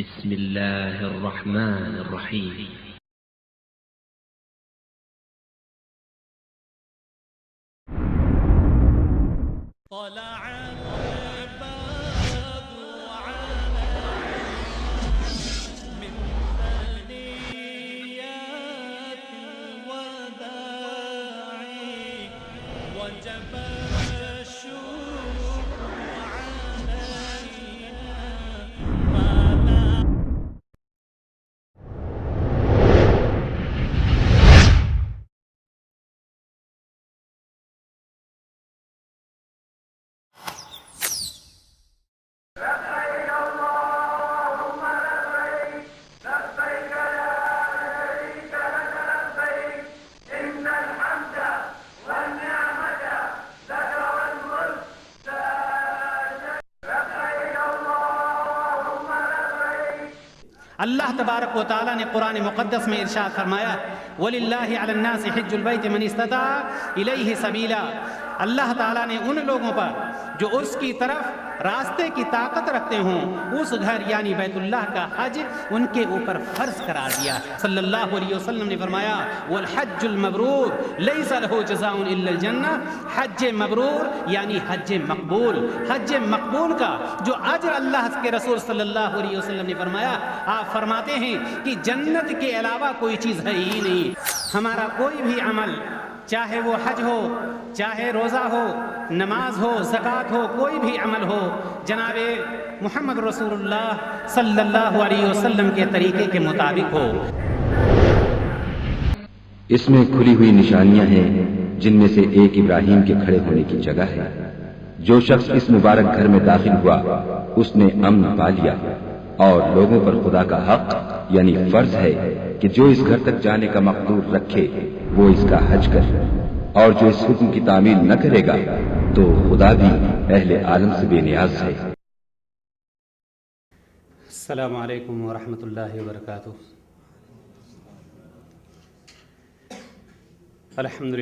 بسم الله الرحمن الرحيم. طلع البدر علينا من ثنيات الوداع وجب الشكر علينا اللہ تبارک و تعالیٰ نے قرآن مقدس میں ارشاد فرمایا وَلِلَّهِ عَلَى النَّاسِ حِجُّ الْبَيْتِ مَنِ اسْتَطَاعَ إِلَيْهِ سَبِيلًا. اللہ تعالیٰ نے ان لوگوں پر جو اس کی طرف راستے کی طاقت رکھتے ہوں اس گھر یعنی بیت اللہ کا حج ان کے اوپر فرض قرار دیا. صلی اللہ علیہ وسلم نے فرمایا وَالْحَجُّ الْمَبْرُورُ لَيْسَ لَهُ جَزَاءٌ إِلَّا الْجَنَّةُ. حج مبرور یعنی حج مقبول. حج مقبول کا جو اجر اللہ کے رسول صلی اللہ علیہ وسلم نے فرمایا آپ فرماتے ہیں کہ جنت کے علاوہ کوئی چیز ہے ہی نہیں. ہمارا کوئی بھی عمل چاہے وہ حج ہو چاہے روزہ ہو نماز ہو زکوٰۃ ہو کوئی بھی عمل ہو جناب محمد رسول اللہ صلی اللہ علیہ وسلم کے طریقے کے مطابق ہو. اس میں کھلی ہوئی نشانیاں ہیں جن میں سے ایک ابراہیم کے کھڑے ہونے کی جگہ ہے. جو شخص اس مبارک گھر میں داخل ہوا اس نے امن پا لیا اور لوگوں پر خدا کا حق یعنی فرض ہے کہ جو اس گھر تک جانے کا مقدور رکھے وہ اس کا حج کر اور جو اس حکم کی تعمیل نہ کرے گا تو خدا بھی اہل عالم سے بے نیاز ہے. السلام علیکم ورحمۃ اللہ وبرکاتہ. الحمد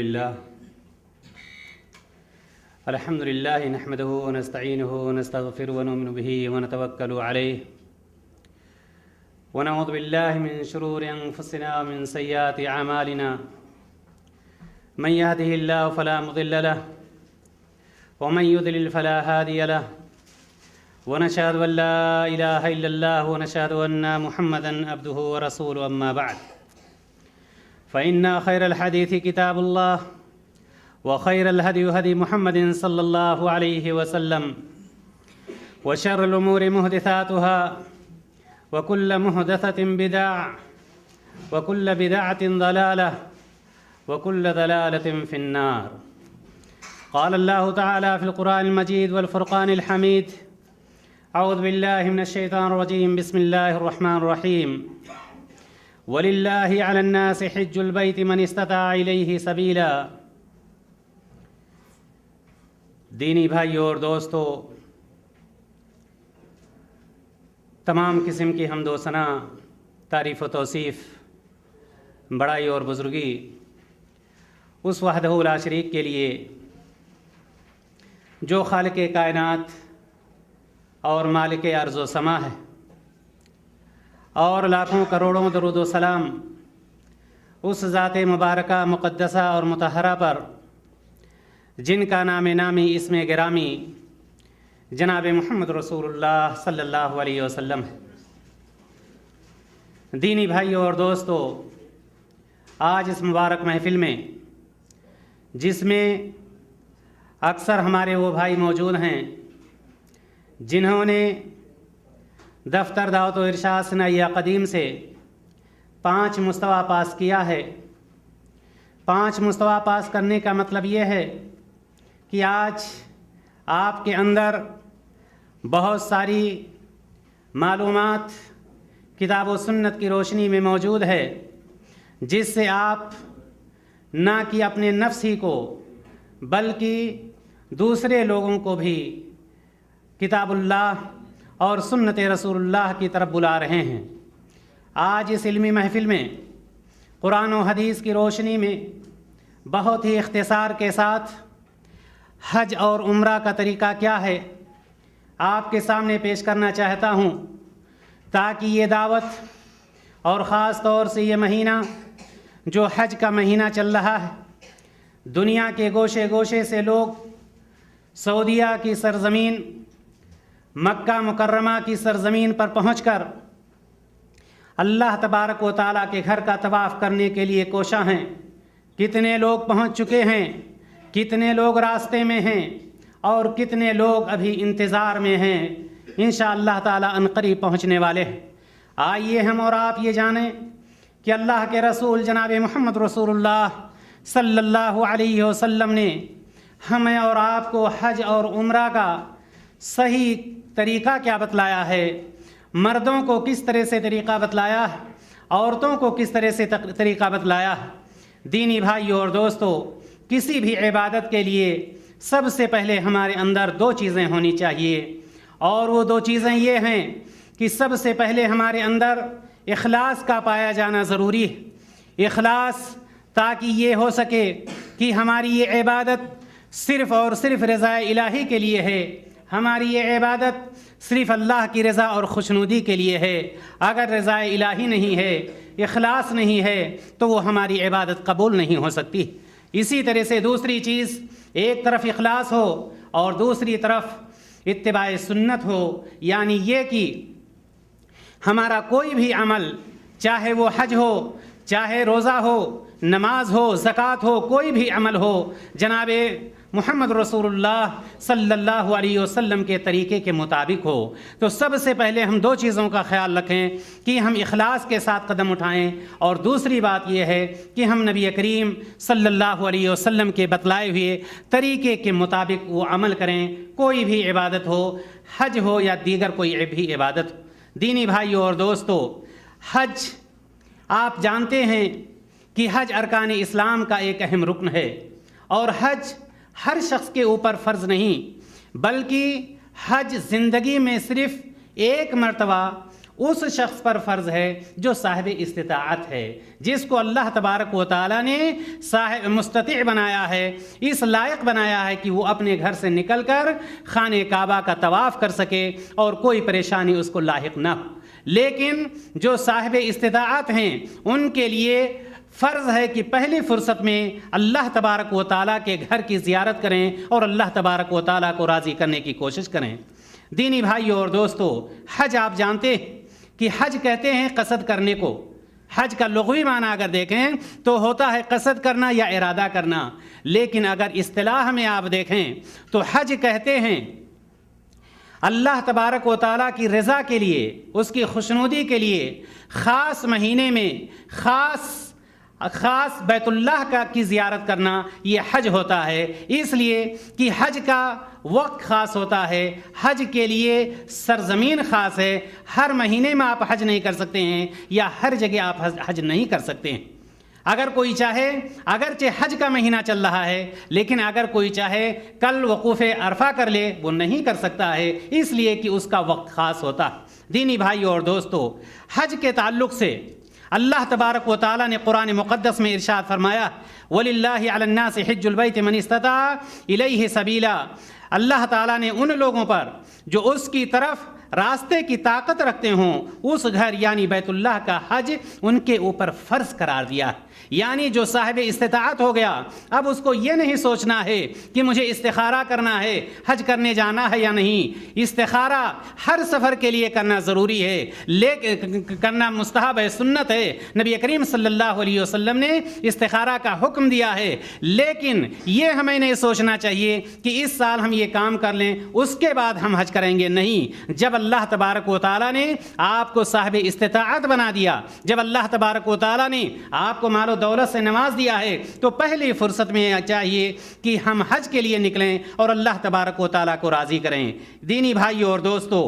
للہ نحمده ونستعینه ونستغفره ونؤمن به ونتوکل علیہ ونعوذ باللہ من شرور انفسنا ومن سیئات اعمالنا من يهده الله فلا مضل له ومن يضلل فلا هادي له ونشهد ان لا اله الا الله ونشهد ان محمدا عبده ورسوله. اما بعد فان خير الحديث كتاب الله وخير الهدي هدي محمد صلى الله عليه وسلم وشر الامور محدثاتها وكل محدثة بدعة وكل بدعة ضلالة وكل ضلالة في النار. قال الله تعالى في القرآن المجيد والفرقان الحميد أعوذ بالله من الشيطان الرجيم بسم الله الرحمن الرحيم ولله على الناس حج البيت من استطاع إليه سبيلا. دینی بھائیو اور دوستو تمام قسم کی حمد و ثنا تعریف و توصیف بڑائی اور بزرگی اس وحدہ لا شریک کے لیے جو خالق کائنات اور مالک ارض و سما ہے اور لاکھوں کروڑوں درود و سلام اس ذات مبارکہ مقدسہ اور مطہرہ پر جن کا نام نامی اسم گرامی جناب محمد رسول اللہ صلی اللہ علیہ وسلم ہے. دینی بھائیوں اور دوستو آج اس مبارک محفل میں جس میں اکثر ہمارے وہ بھائی موجود ہیں جنہوں نے دفتر دعوت و ارشاد ثنائیہ قدیم سے 5 مستویٰ پاس کیا ہے. 5 مستویٰ پاس کرنے کا مطلب یہ ہے کہ آج آپ کے اندر بہت ساری معلومات کتاب و سنت کی روشنی میں موجود ہے جس سے آپ نہ کہ اپنے نفس ہی کو بلکہ دوسرے لوگوں کو بھی کتاب اللہ اور سنت رسول اللہ کی طرف بلا رہے ہیں. آج اس علمی محفل میں قرآن و حدیث کی روشنی میں بہت ہی اختصار کے ساتھ حج اور عمرہ کا طریقہ کیا ہے آپ کے سامنے پیش کرنا چاہتا ہوں. تاکہ یہ دعوت اور خاص طور سے یہ مہینہ جو حج کا مہینہ چل رہا ہے، دنیا کے گوشے گوشے سے لوگ سعودیہ کی سرزمین، مکہ مکرمہ کی سرزمین پر پہنچ کر اللہ تبارک و تعالیٰ کے گھر کا طواف کرنے کے لیے کوشاں ہیں۔ کتنے لوگ پہنچ چکے ہیں، کتنے لوگ راستے میں ہیں، اور کتنے لوگ ابھی انتظار میں ہیں، انشاءاللہ تعالیٰ عنقریب پہنچنے والے ہیں۔ آئیے ہم اور آپ یہ جانیں کہ اللہ کے رسول جناب محمد رسول اللہ صلی اللہ علیہ وسلم نے ہمیں اور آپ کو حج اور عمرہ کا صحیح طریقہ کیا بتلایا ہے، مردوں کو کس طرح سے طریقہ بتلایا ہے، عورتوں کو کس طرح سے طریقہ بتلایا ہے۔ دینی بھائیوں اور دوستو، کسی بھی عبادت کے لیے سب سے پہلے ہمارے اندر دو چیزیں ہونی چاہیے، اور وہ دو چیزیں یہ ہیں کہ سب سے پہلے ہمارے اندر اخلاص کا پایا جانا ضروری ہے۔ اخلاص، تاکہ یہ ہو سکے کہ ہماری یہ عبادت صرف اور صرف رضا الہی کے لیے ہے، ہماری یہ عبادت صرف اللہ کی رضا اور خوشنودی کے لیے ہے۔ اگر رضا الہی نہیں ہے، اخلاص نہیں ہے، تو وہ ہماری عبادت قبول نہیں ہو سکتی۔ اسی طرح سے دوسری چیز، ایک طرف اخلاص ہو اور دوسری طرف اتباع سنت ہو، یعنی یہ کہ ہمارا کوئی بھی عمل، چاہے وہ حج ہو، چاہے روزہ ہو، نماز ہو، زکوٰۃ ہو، کوئی بھی عمل ہو، جناب محمد رسول اللہ صلی اللہ علیہ وسلم کے طریقے کے مطابق ہو۔ تو سب سے پہلے ہم دو چیزوں کا خیال رکھیں کہ ہم اخلاص کے ساتھ قدم اٹھائیں، اور دوسری بات یہ ہے کہ ہم نبی کریم صلی اللہ علیہ وسلم کے بتلائے ہوئے طریقے کے مطابق وہ عمل کریں، کوئی بھی عبادت ہو، حج ہو یا دیگر کوئی بھی عبادت ہو۔ دینی بھائیوں اور دوستو، حج آپ جانتے ہیں کہ حج ارکان اسلام کا ایک اہم رکن ہے، اور حج ہر شخص کے اوپر فرض نہیں، بلکہ حج زندگی میں صرف ایک مرتبہ اس شخص پر فرض ہے جو صاحب استطاعت ہے، جس کو اللہ تبارک و تعالیٰ نے صاحب مستطیع بنایا ہے، اس لائق بنایا ہے کہ وہ اپنے گھر سے نکل کر خانہ کعبہ کا طواف کر سکے اور کوئی پریشانی اس کو لاحق نہ ہو۔ لیکن جو صاحب استطاعت ہیں ان کے لیے فرض ہے کہ پہلی فرصت میں اللہ تبارک و تعالیٰ کے گھر کی زیارت کریں اور اللہ تبارک و تعالیٰ کو راضی کرنے کی کوشش کریں۔ دینی بھائیوں اور دوستو، حج آپ جانتے ہیں کہ حج کہتے ہیں قصد کرنے کو۔ حج کا لغوی معنی اگر دیکھیں تو ہوتا ہے قصد کرنا یا ارادہ کرنا، لیکن اگر اصطلاح میں آپ دیکھیں تو حج کہتے ہیں اللہ تبارک و تعالیٰ کی رضا کے لیے، اس کی خوشنودی کے لیے خاص مہینے میں خاص بیت اللہ کی زیارت کرنا، یہ حج ہوتا ہے۔ اس لیے کہ حج کا وقت خاص ہوتا ہے، حج کے لیے سرزمین خاص ہے، ہر مہینے میں آپ حج نہیں کر سکتے ہیں، یا ہر جگہ آپ حج نہیں کر سکتے ہیں۔ اگر کوئی چاہے، اگرچہ حج کا مہینہ چل رہا ہے، لیکن اگر کوئی چاہے کل وقوف عرفہ کر لے، وہ نہیں کر سکتا ہے، اس لیے کہ اس کا وقت خاص ہوتا ہے۔ دینی بھائیوں اور دوستو، حج کے تعلق سے اللہ تبارک و تعالیٰ نے قرآن مقدس میں ارشاد فرمایا، وَلِلَّهِ عَلَى النَّاسِ حِجُّ الْبَيْتِ مَنِ اسْتَطَاعَ إِلَيْهِ سَبِيلًا۔ اللہ تعالیٰ نے ان لوگوں پر جو اس کی طرف راستے کی طاقت رکھتے ہوں، اس گھر یعنی بیت اللہ کا حج ان کے اوپر فرض قرار دیا۔ یعنی جو صاحب استطاعت ہو گیا، اب اس کو یہ نہیں سوچنا ہے کہ مجھے استخارہ کرنا ہے، حج کرنے جانا ہے یا نہیں۔ استخارہ ہر سفر کے لیے کرنا ضروری ہے، لیکن کرنا مستحب ہے، سنت ہے۔ نبی کریم صلی اللہ علیہ وسلم نے استخارہ کا حکم دیا ہے، لیکن یہ ہمیں نہیں سوچنا چاہیے کہ اس سال ہم یہ کام کر لیں اس کے بعد ہم حج کریں گے، نہیں۔ جب اللہ تبارک و تعالیٰ نے آپ کو صاحب استطاعت بنا دیا، جب اللہ تبارک و تعالیٰ نے آپ کو مال و دولت سے نواز دیا ہے، تو پہلی فرصت میں چاہیے کہ ہم حج کے لیے نکلیں اور اللہ تبارک و تعالیٰ کو راضی کریں۔ دینی بھائیوں اور دوستو،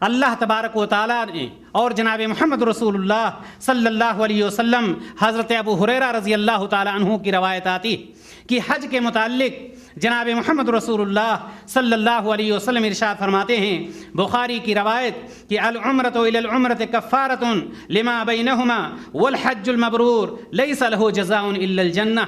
اللہ تبارک و تعالیٰ نے اور جناب محمد رسول اللہ صلی اللہ علیہ وسلم، حضرت ابو ہریرہ رضی اللہ تعالیٰ عنہ کی روایت آتی کہ حج کے متعلق جناب محمد رسول اللہ صلی اللہ علیہ وسلم ارشاد فرماتے ہیں، بخاری کی روایت کہ العمرۃ الی العمرۃ کفارۃ لما بینہما والحج المبرور لیس لہ جزاء الا الجنہ۔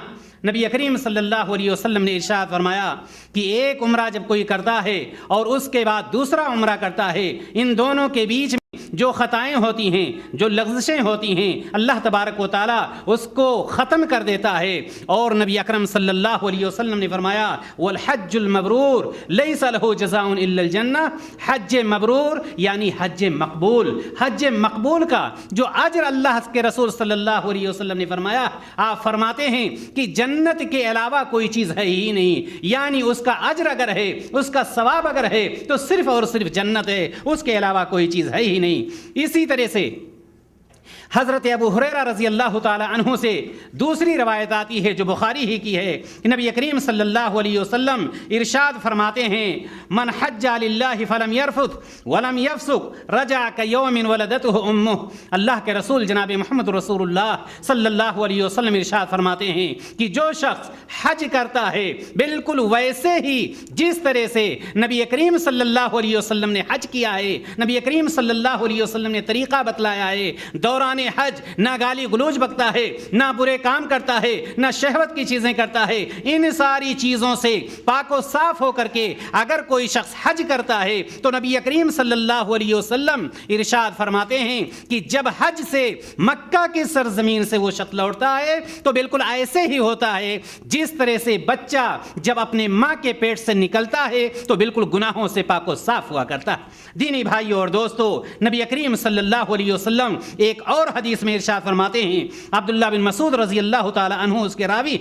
نبی کریم صلی اللہ علیہ وسلم نے ارشاد فرمایا کہ ایک عمرہ جب کوئی کرتا ہے اور اس کے بعد دوسرا عمرہ کرتا ہے، ان دونوں کے بیچ میں جو خطائیں ہوتی ہیں، جو لغزشیں ہوتی ہیں، اللہ تبارک و تعالیٰ اس کو ختم کر دیتا ہے۔ اور نبی اکرم صلی اللہ علیہ وسلم نے فرمایا والحج المبرور لیس له جزاء الا الجنہ، حج مبرور یعنی حج مقبول، حج مقبول کا جو اجر اللہ کے رسول صلی اللہ علیہ وسلم نے فرمایا، آپ فرماتے ہیں کہ جنت کے علاوہ کوئی چیز ہے ہی نہیں، یعنی اس کا اجر اگر ہے، اس کا ثواب اگر ہے تو صرف اور صرف جنت ہے، اس کے علاوہ کوئی چیز ہے ہی نہیں۔ اسی طرح سے حضرت ابو ہریرہ رضی اللہ تعالی عنہ سے دوسری روایت آتی ہے جو بخاری ہی کی ہے، نبی کریم صلی اللہ علیہ وسلم ارشاد فرماتے ہیں من حج للہ فلم یرفث ولم یفسق رجع کیوم ولدتہ امہ۔ اللہ کے رسول جناب محمد رسول اللہ صلی اللہ علیہ وسلم ارشاد فرماتے ہیں کہ جو شخص حج کرتا ہے بالکل ویسے ہی جس طرح سے نبی کریم صلی اللہ علیہ وسلم نے حج کیا ہے، نبی کریم صلی اللہ علیہ وسلم نے طریقہ بتلایا ہے، دوران حج نہ گالی گلوچ بکتا ہے، نہ برے کام کرتا ہے، نہ شہوت کی چیزیں کرتا ہے، ان ساری چیزوں سے پاک و صاف ہو کر کے اگر کوئی شخص حج کرتا ہے تو نبی کریم صلی اللہ علیہ وسلم ارشاد فرماتے ہیں کہ جب حج سے مکہ کی سرزمین سے وہ شخص لوٹتا ہے تو بالکل ایسے ہی ہوتا ہے جس طرح سے بچہ جب اپنے ماں کے پیٹ سے نکلتا ہے تو بالکل گناہوں سے پاک و صاف ہوا کرتا ہے۔ دینی بھائیوں اور دوستو، نبی کریم صلی اللہ علیہ وسلم ایک اور حدیث میں ارشاد فرماتے ہیں، عبداللہ بن مسعود رضی اللہ تعالی عنہ اس کے راوی،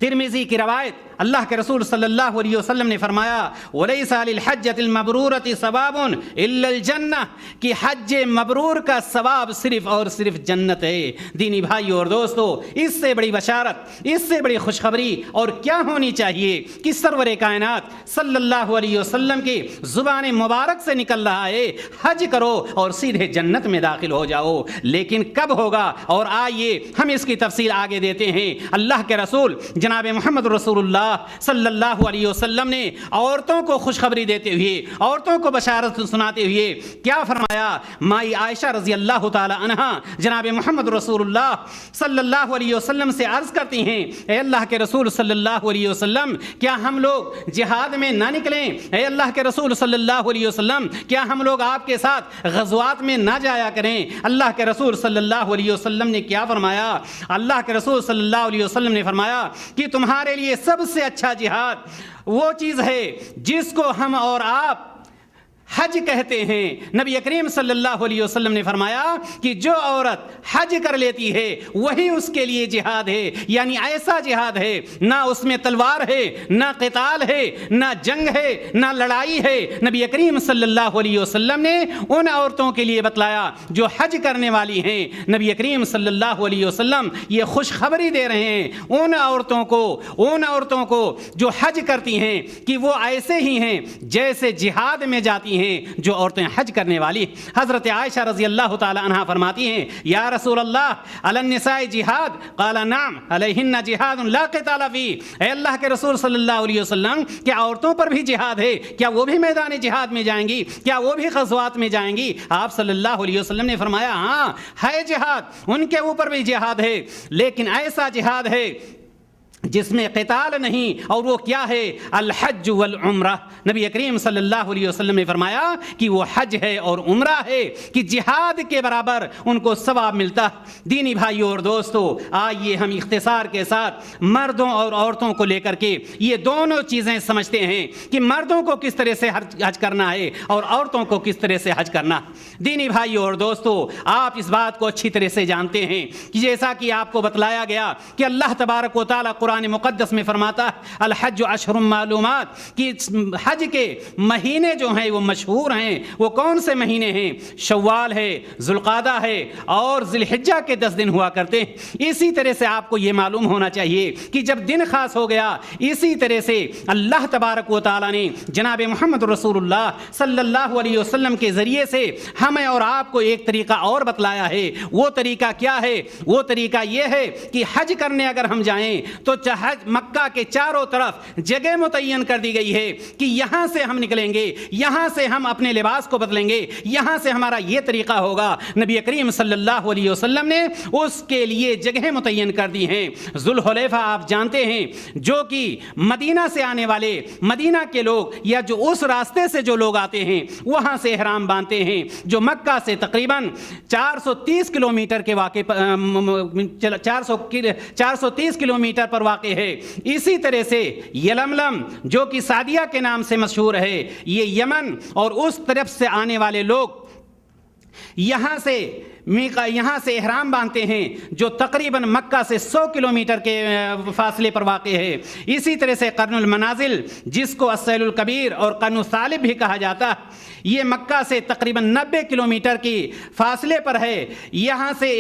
ترمذی کی روایت، اللہ کے رسول صلی اللہ علیہ وسلم نے فرمایا وَلَيْسَ لِلْحَجَّةِ الْمَبْرُورَةِ ثَوَابٌ إِلَّا الْجَنَّةِ کہ حج مبرور کا ثواب صرف اور صرف جنت ہے۔ دینی بھائیوں اور دوستو، اس سے بڑی بشارت، اس سے بڑی خوشخبری اور کیا ہونی چاہیے کہ سرور کائنات صلی اللہ علیہ وسلم کی زبان مبارک سے نکل رہا ہے حج کرو اور سیدھے جنت میں داخل ہو جاؤ، لیکن کب ہوگا؟ اور آئیے ہم اس کی تفصیل آگے دیتے ہیں۔ اللہ کے رسول جناب محمد رسول اللہ صلی اللہ علیہ وسلم نے عورتوں کو خوشخبری دیتے ہوئے، عورتوں کو بشارت سناتے ہوئے کیا فرمایا؟ مائی عائشہ رضی اللہ تعالی عنہا جناب محمد رسول اللہ صلی اللہ علیہ وسلم سے عرض کرتی ہیں اے اللہ کے رسول صلی اللہ علیہ وسلم کیا ہم لوگ جہاد میں نہ نکلیں؟ اے اللہ کے رسول صلی اللہ علیہ وسلم کیا ہم لوگ آپ کے ساتھ غزوات میں نہ جایا کریں؟ اللہ کے رسول صلی اللہ علیہ وسلم نے کیا فرمایا؟ اللہ کے رسول صلی اللہ علیہ وسلم نے فرمایا کہ تمہارے لیے سب سے اچھا جہاد وہ چیز ہے جس کو ہم اور آپ حج کہتے ہیں۔ نبی کریم صلی اللہ علیہ وسلم نے فرمایا کہ جو عورت حج کر لیتی ہے وہی اس کے لیے جہاد ہے، یعنی ایسا جہاد ہے نہ اس میں تلوار ہے، نہ قتال ہے، نہ جنگ ہے، نہ لڑائی ہے۔ نبی کریم صلی اللہ علیہ وسلم نے ان عورتوں کے لیے بتلایا جو حج کرنے والی ہیں۔ نبی کریم صلی اللہ علیہ وسلم یہ خوشخبری دے رہے ہیں ان عورتوں کو جو حج کرتی ہیں کہ وہ ایسے ہی ہیں جیسے جہاد میں جاتی ہیں جو عورتیں حج کرنے والی۔ حضرت عائشہ رضی اللہ تعالی عنہا فرماتی ہیں یا رسول اللہ علی النساء جہاد؟ قال نعم علیہن جہاد لا قتال فیہ۔ اے اللہ کے رسول صلی اللہ علیہ وسلم کیا عورتوں پر بھی جہاد ہے؟ کیا وہ بھی میدان جہاد میں جائیں گی؟ کیا وہ بھی غزوات میں جائیں گی؟ آپ صلی اللہ علیہ وسلم نے فرمایا ہاں ہے جہاد، ان کے اوپر بھی جہاد ہے، لیکن ایسا جہاد ہے جس میں قتال نہیں، اور وہ کیا ہے؟ الحج والعمرہ۔ نبی کریم صلی اللہ علیہ وسلم نے فرمایا کہ وہ حج ہے اور عمرہ ہے کہ جہاد کے برابر ان کو ثواب ملتا۔ دینی بھائیوں اور دوستو، آئیے ہم اختصار کے ساتھ مردوں اور عورتوں کو لے کر کے یہ دونوں چیزیں سمجھتے ہیں کہ مردوں کو کس طرح سے حج کرنا ہے اور عورتوں کو کس طرح سے حج کرنا۔ دینی بھائیوں اور دوستو، آپ اس بات کو اچھی طرح سے جانتے ہیں کہ جیسا کہ آپ کو بتلایا گیا کہ اللہ تبارک و تعالیٰ قرآن مقدس میں فرماتا ہے الحج اشہر معلومات کہ حج کے مہینے جو ہیں وہ مشہور ہیں۔ وہ کون سے مہینے ہیں؟ شوال ہے، ذوالقعدہ ہے اور ذی الحجہ کے 10 دن ہوا کرتے ہیں۔ اسی طرح سے آپ کو یہ معلوم ہونا چاہیے کہ جب دن خاص ہو گیا، اسی طرح سے اللہ تبارک و تعالیٰ نے جناب محمد رسول اللہ صلی اللہ علیہ وسلم کے ذریعے سے ہمیں اور آپ کو ایک طریقہ اور بتلایا ہے۔ وہ طریقہ کیا ہے؟ وہ طریقہ یہ ہے کہ حج کرنے اگر ہم جائیں تو مکہ کے چاروں طرف جگہ متعین کر دی گئی ہے کہ یہاں سے ہم نکلیں گے، یہاں سے ہم اپنے لباس کو بدلیں گے، یہاں سے ہمارا یہ طریقہ ہوگا، نبی کریم صلی اللہ علیہ وسلم نے اس کے لیے جگہ متعین کر دی ہیں۔ ذوالحلیفہ آپ جانتے ہیں جو کہ مدینہ سے آنے والے، مدینہ کے لوگ یا جو اس راستے سے جو لوگ آتے ہیں وہاں سے احرام باندھتے ہیں، جو مکہ سے تقریباً 430 کلومیٹر کے واقع 430 کلومیٹر پر واقع ہے۔ اسی طرح سے یلملم جو کہ سعدیہ کے نام سے مشہور ہے، یہ یمن اور اس طرف سے آنے والے لوگ یہاں سے احرام باندھتے ہیں جو تقریباً مکہ سے 100 کلومیٹر کے فاصلے پر واقع ہے۔ اسی طرح سے قرن المنازل جس کو السیل الکبیر اور قرن الثالب بھی کہا جاتا ہے، یہ مکہ سے تقریباً 90 کلومیٹر کی فاصلے پر ہے۔ یہاں سے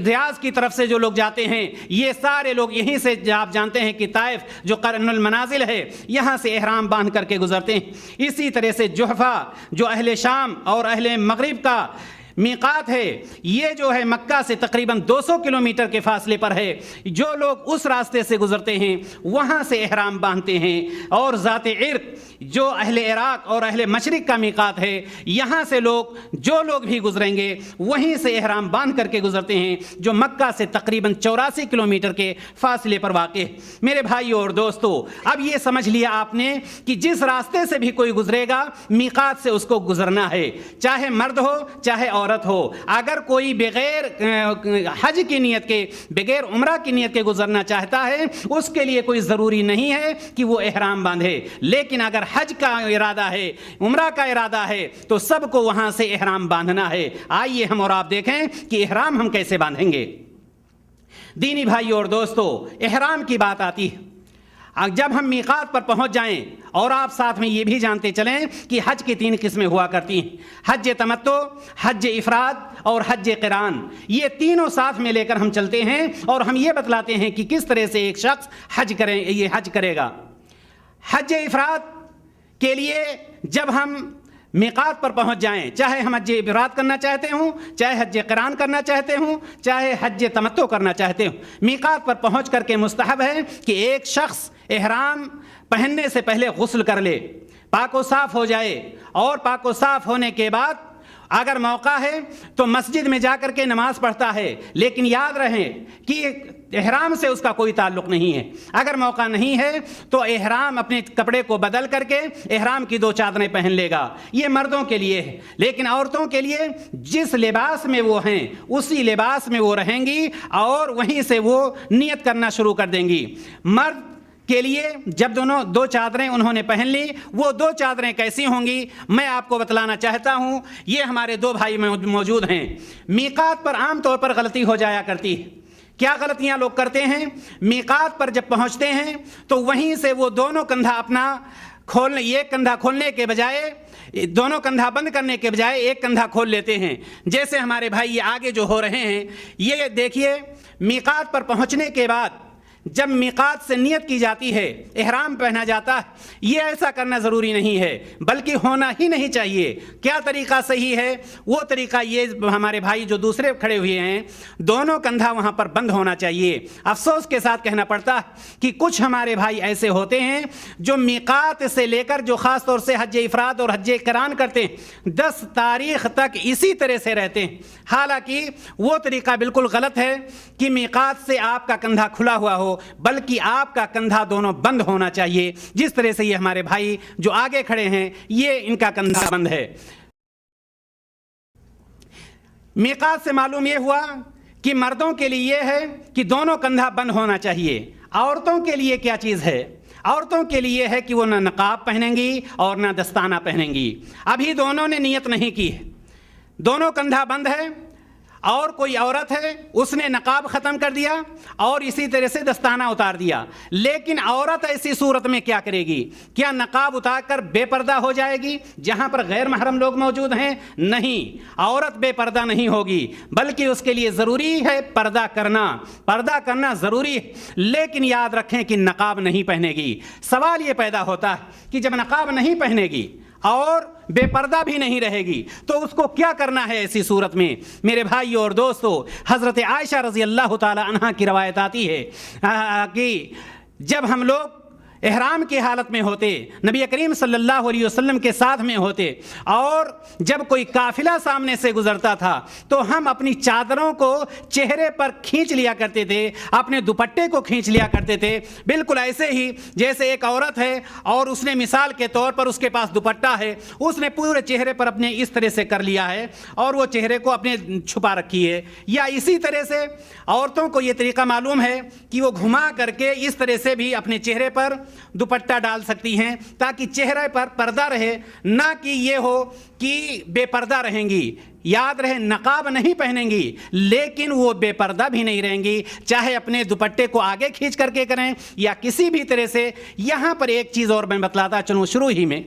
ریاض کی طرف سے جو لوگ جاتے ہیں یہ سارے لوگ یہیں سے آپ جانتے ہیں کہ طائف جو قرن المنازل ہے یہاں سے احرام باندھ کر کے گزرتے ہیں۔ اسی طرح سے جحفہ جو اہل شام اور اہل مغرب کا میقات ہے، یہ جو ہے مکہ سے تقریباً 200 کلومیٹر کے فاصلے پر ہے۔ جو لوگ اس راستے سے گزرتے ہیں وہاں سے احرام باندھتے ہیں۔ اور ذات عرق جو اہل عراق اور اہل مشرق کا میقات ہے، یہاں سے جو لوگ بھی گزریں گے وہیں سے احرام باندھ کر کے گزرتے ہیں، جو مکہ سے تقریباً 84 کلومیٹر کے فاصلے پر واقع ہے۔ میرے بھائیو اور دوستو، اب یہ سمجھ لیا آپ نے کہ جس راستے سے بھی کوئی گزرے گا میقات سے اس کو گزرنا ہے، چاہے مرد ہو چاہے عورت ہو۔ اگر کوئی بغیر حج کی نیت کے، بغیر عمرہ کی نیت کے گزرنا چاہتا ہے، اس کے لیے کوئی ضروری نہیں ہے کہ وہ احرام باندھے، لیکن اگر حج کا ارادہ ہے، عمرہ کا ارادہ ہے تو سب کو وہاں سے احرام باندھنا ہے۔ آئیے ہم اور آپ دیکھیں کہ احرام ہم کیسے باندھیں گے۔ دینی بھائیو اور دوستو، احرام کی بات آتی ہے جب ہم میقات پر پہنچ جائیں، اور آپ ساتھ میں یہ بھی جانتے چلیں کہ حج کی 3 قسمیں ہوا کرتی ہیں، حج تمتع، حج افراد اور حج قران۔ یہ تینوں ساتھ میں لے کر ہم چلتے ہیں اور ہم یہ بتلاتے ہیں کہ کس طرح سے ایک شخص حج کرے گا۔ حج افراد کے لیے جب ہم میقات پر پہنچ جائیں، چاہے ہم حج افراد کرنا چاہتے ہوں، چاہے حج قران کرنا چاہتے ہوں، چاہے حج تمتع کرنا چاہتے ہوں، میقات پر پہنچ کر کے مستحب ہے کہ ایک شخص احرام پہننے سے پہلے غسل کر لے، پاک و صاف ہو جائے، اور پاک و صاف ہونے کے بعد اگر موقع ہے تو مسجد میں جا کر کے نماز پڑھتا ہے، لیکن یاد رہے کہ احرام سے اس کا کوئی تعلق نہیں ہے۔ اگر موقع نہیں ہے تو احرام اپنے کپڑے کو بدل کر کے احرام کی 2 چادریں پہن لے گا، یہ مردوں کے لیے ہے۔ لیکن عورتوں کے لیے جس لباس میں وہ ہیں اسی لباس میں وہ رہیں گی اور وہیں سے وہ نیت کرنا شروع کر دیں گی۔ مرد کے لیے جب 2 چادریں انہوں نے پہن لی، وہ 2 چادریں کیسی ہوں گی میں آپ کو بتلانا چاہتا ہوں۔ یہ ہمارے 2 بھائی موجود ہیں۔ میقات پر عام طور پر غلطی ہو جایا کرتی ہے۔ کیا غلطیاں لوگ کرتے ہیں؟ میقات پر جب پہنچتے ہیں تو وہیں سے وہ دونوں کندھا ایک کندھا کھولنے کے بجائے، دونوں کندھا بند کرنے کے بجائے ایک کندھا کھول لیتے ہیں۔ جیسے ہمارے بھائی یہ آگے جو ہو رہے ہیں، یہ دیکھیے میقات پر پہنچنے کے بعد جب میقات سے نیت کی جاتی ہے، احرام پہنا جاتا ہے، یہ ایسا کرنا ضروری نہیں ہے، بلکہ ہونا ہی نہیں چاہیے۔ کیا طریقہ صحیح ہے؟ وہ طریقہ یہ ہمارے بھائی جو دوسرے کھڑے ہوئے ہیں، دونوں کندھا وہاں پر بند ہونا چاہیے۔ افسوس کے ساتھ کہنا پڑتا ہے کہ کچھ ہمارے بھائی ایسے ہوتے ہیں جو میقات سے لے کر جو خاص طور سے حج افراد اور حج قران کرتے ہیں 10 تاریخ تک اسی طرح سے رہتے ہیں، حالانکہ وہ طریقہ بالکل غلط ہے کہ میقات سے آپ کا کندھا کھلا ہوا ہو، بلکہ آپ کا کندھا دونوں بند ہونا چاہیے۔ جس طرح سے یہ ہمارے بھائی جو آگے کھڑے ہیں، یہ ان کا کندھا بند ہے۔ میقات سے معلوم یہ ہوا کہ مردوں کے لیے یہ ہے کہ دونوں کندھا بند ہونا چاہیے۔ عورتوں کے لیے کیا چیز ہے؟ عورتوں کے لیے ہے کہ وہ نہ نقاب پہنیں گی اور نہ دستانہ پہنیں گی۔ ابھی دونوں نے نیت نہیں کی ہے، دونوں کندھا بند ہے، اور کوئی عورت ہے اس نے نقاب ختم کر دیا اور اسی طرح سے دستانہ اتار دیا۔ لیکن عورت ایسی صورت میں کیا کرے گی؟ کیا نقاب اتار کر بے پردہ ہو جائے گی جہاں پر غیر محرم لوگ موجود ہیں؟ نہیں، عورت بے پردہ نہیں ہوگی، بلکہ اس کے لیے ضروری ہے پردہ کرنا ضروری ہے، لیکن یاد رکھیں کہ نقاب نہیں پہنے گی۔ سوال یہ پیدا ہوتا ہے کہ جب نقاب نہیں پہنے گی اور بے پردہ بھی نہیں رہے گی، تو اس کو کیا کرنا ہے ایسی صورت میں؟ میرے بھائیو اور دوستو، حضرت عائشہ رضی اللہ تعالی عنہا کی روایت آتی ہے کہ جب ہم لوگ احرام کی حالت میں ہوتے، نبی کریم صلی اللہ علیہ وسلم کے ساتھ میں ہوتے، اور جب کوئی قافلہ سامنے سے گزرتا تھا تو ہم اپنی چادروں کو چہرے پر کھینچ لیا کرتے تھے، اپنے دوپٹے کو کھینچ لیا کرتے تھے، بالکل ایسے ہی جیسے ایک عورت ہے اور اس نے مثال کے طور پر اس کے پاس دوپٹہ ہے، اس نے پورے چہرے پر اپنے اس طرح سے کر لیا ہے اور وہ چہرے کو اپنے چھپا رکھی ہے، یا اسی طرح سے عورتوں کو یہ طریقہ معلوم ہے کہ وہ گھما کر کے اس طرح سے بھی اپنے چہرے پر دوپٹہ ڈال سکتی ہیں تاکہ چہرے پر پردہ رہے، نہ کہ یہ ہو کہ بے پردہ رہیں گی۔ یاد رہے، نقاب نہیں پہنیں گی لیکن وہ بے پردہ بھی نہیں رہیں گی، چاہے اپنے دوپٹے کو آگے کھینچ کر کے کریں یا کسی بھی طرح سے۔ یہاں پر ایک چیز اور میں بتلاتا چلوں شروع ہی میں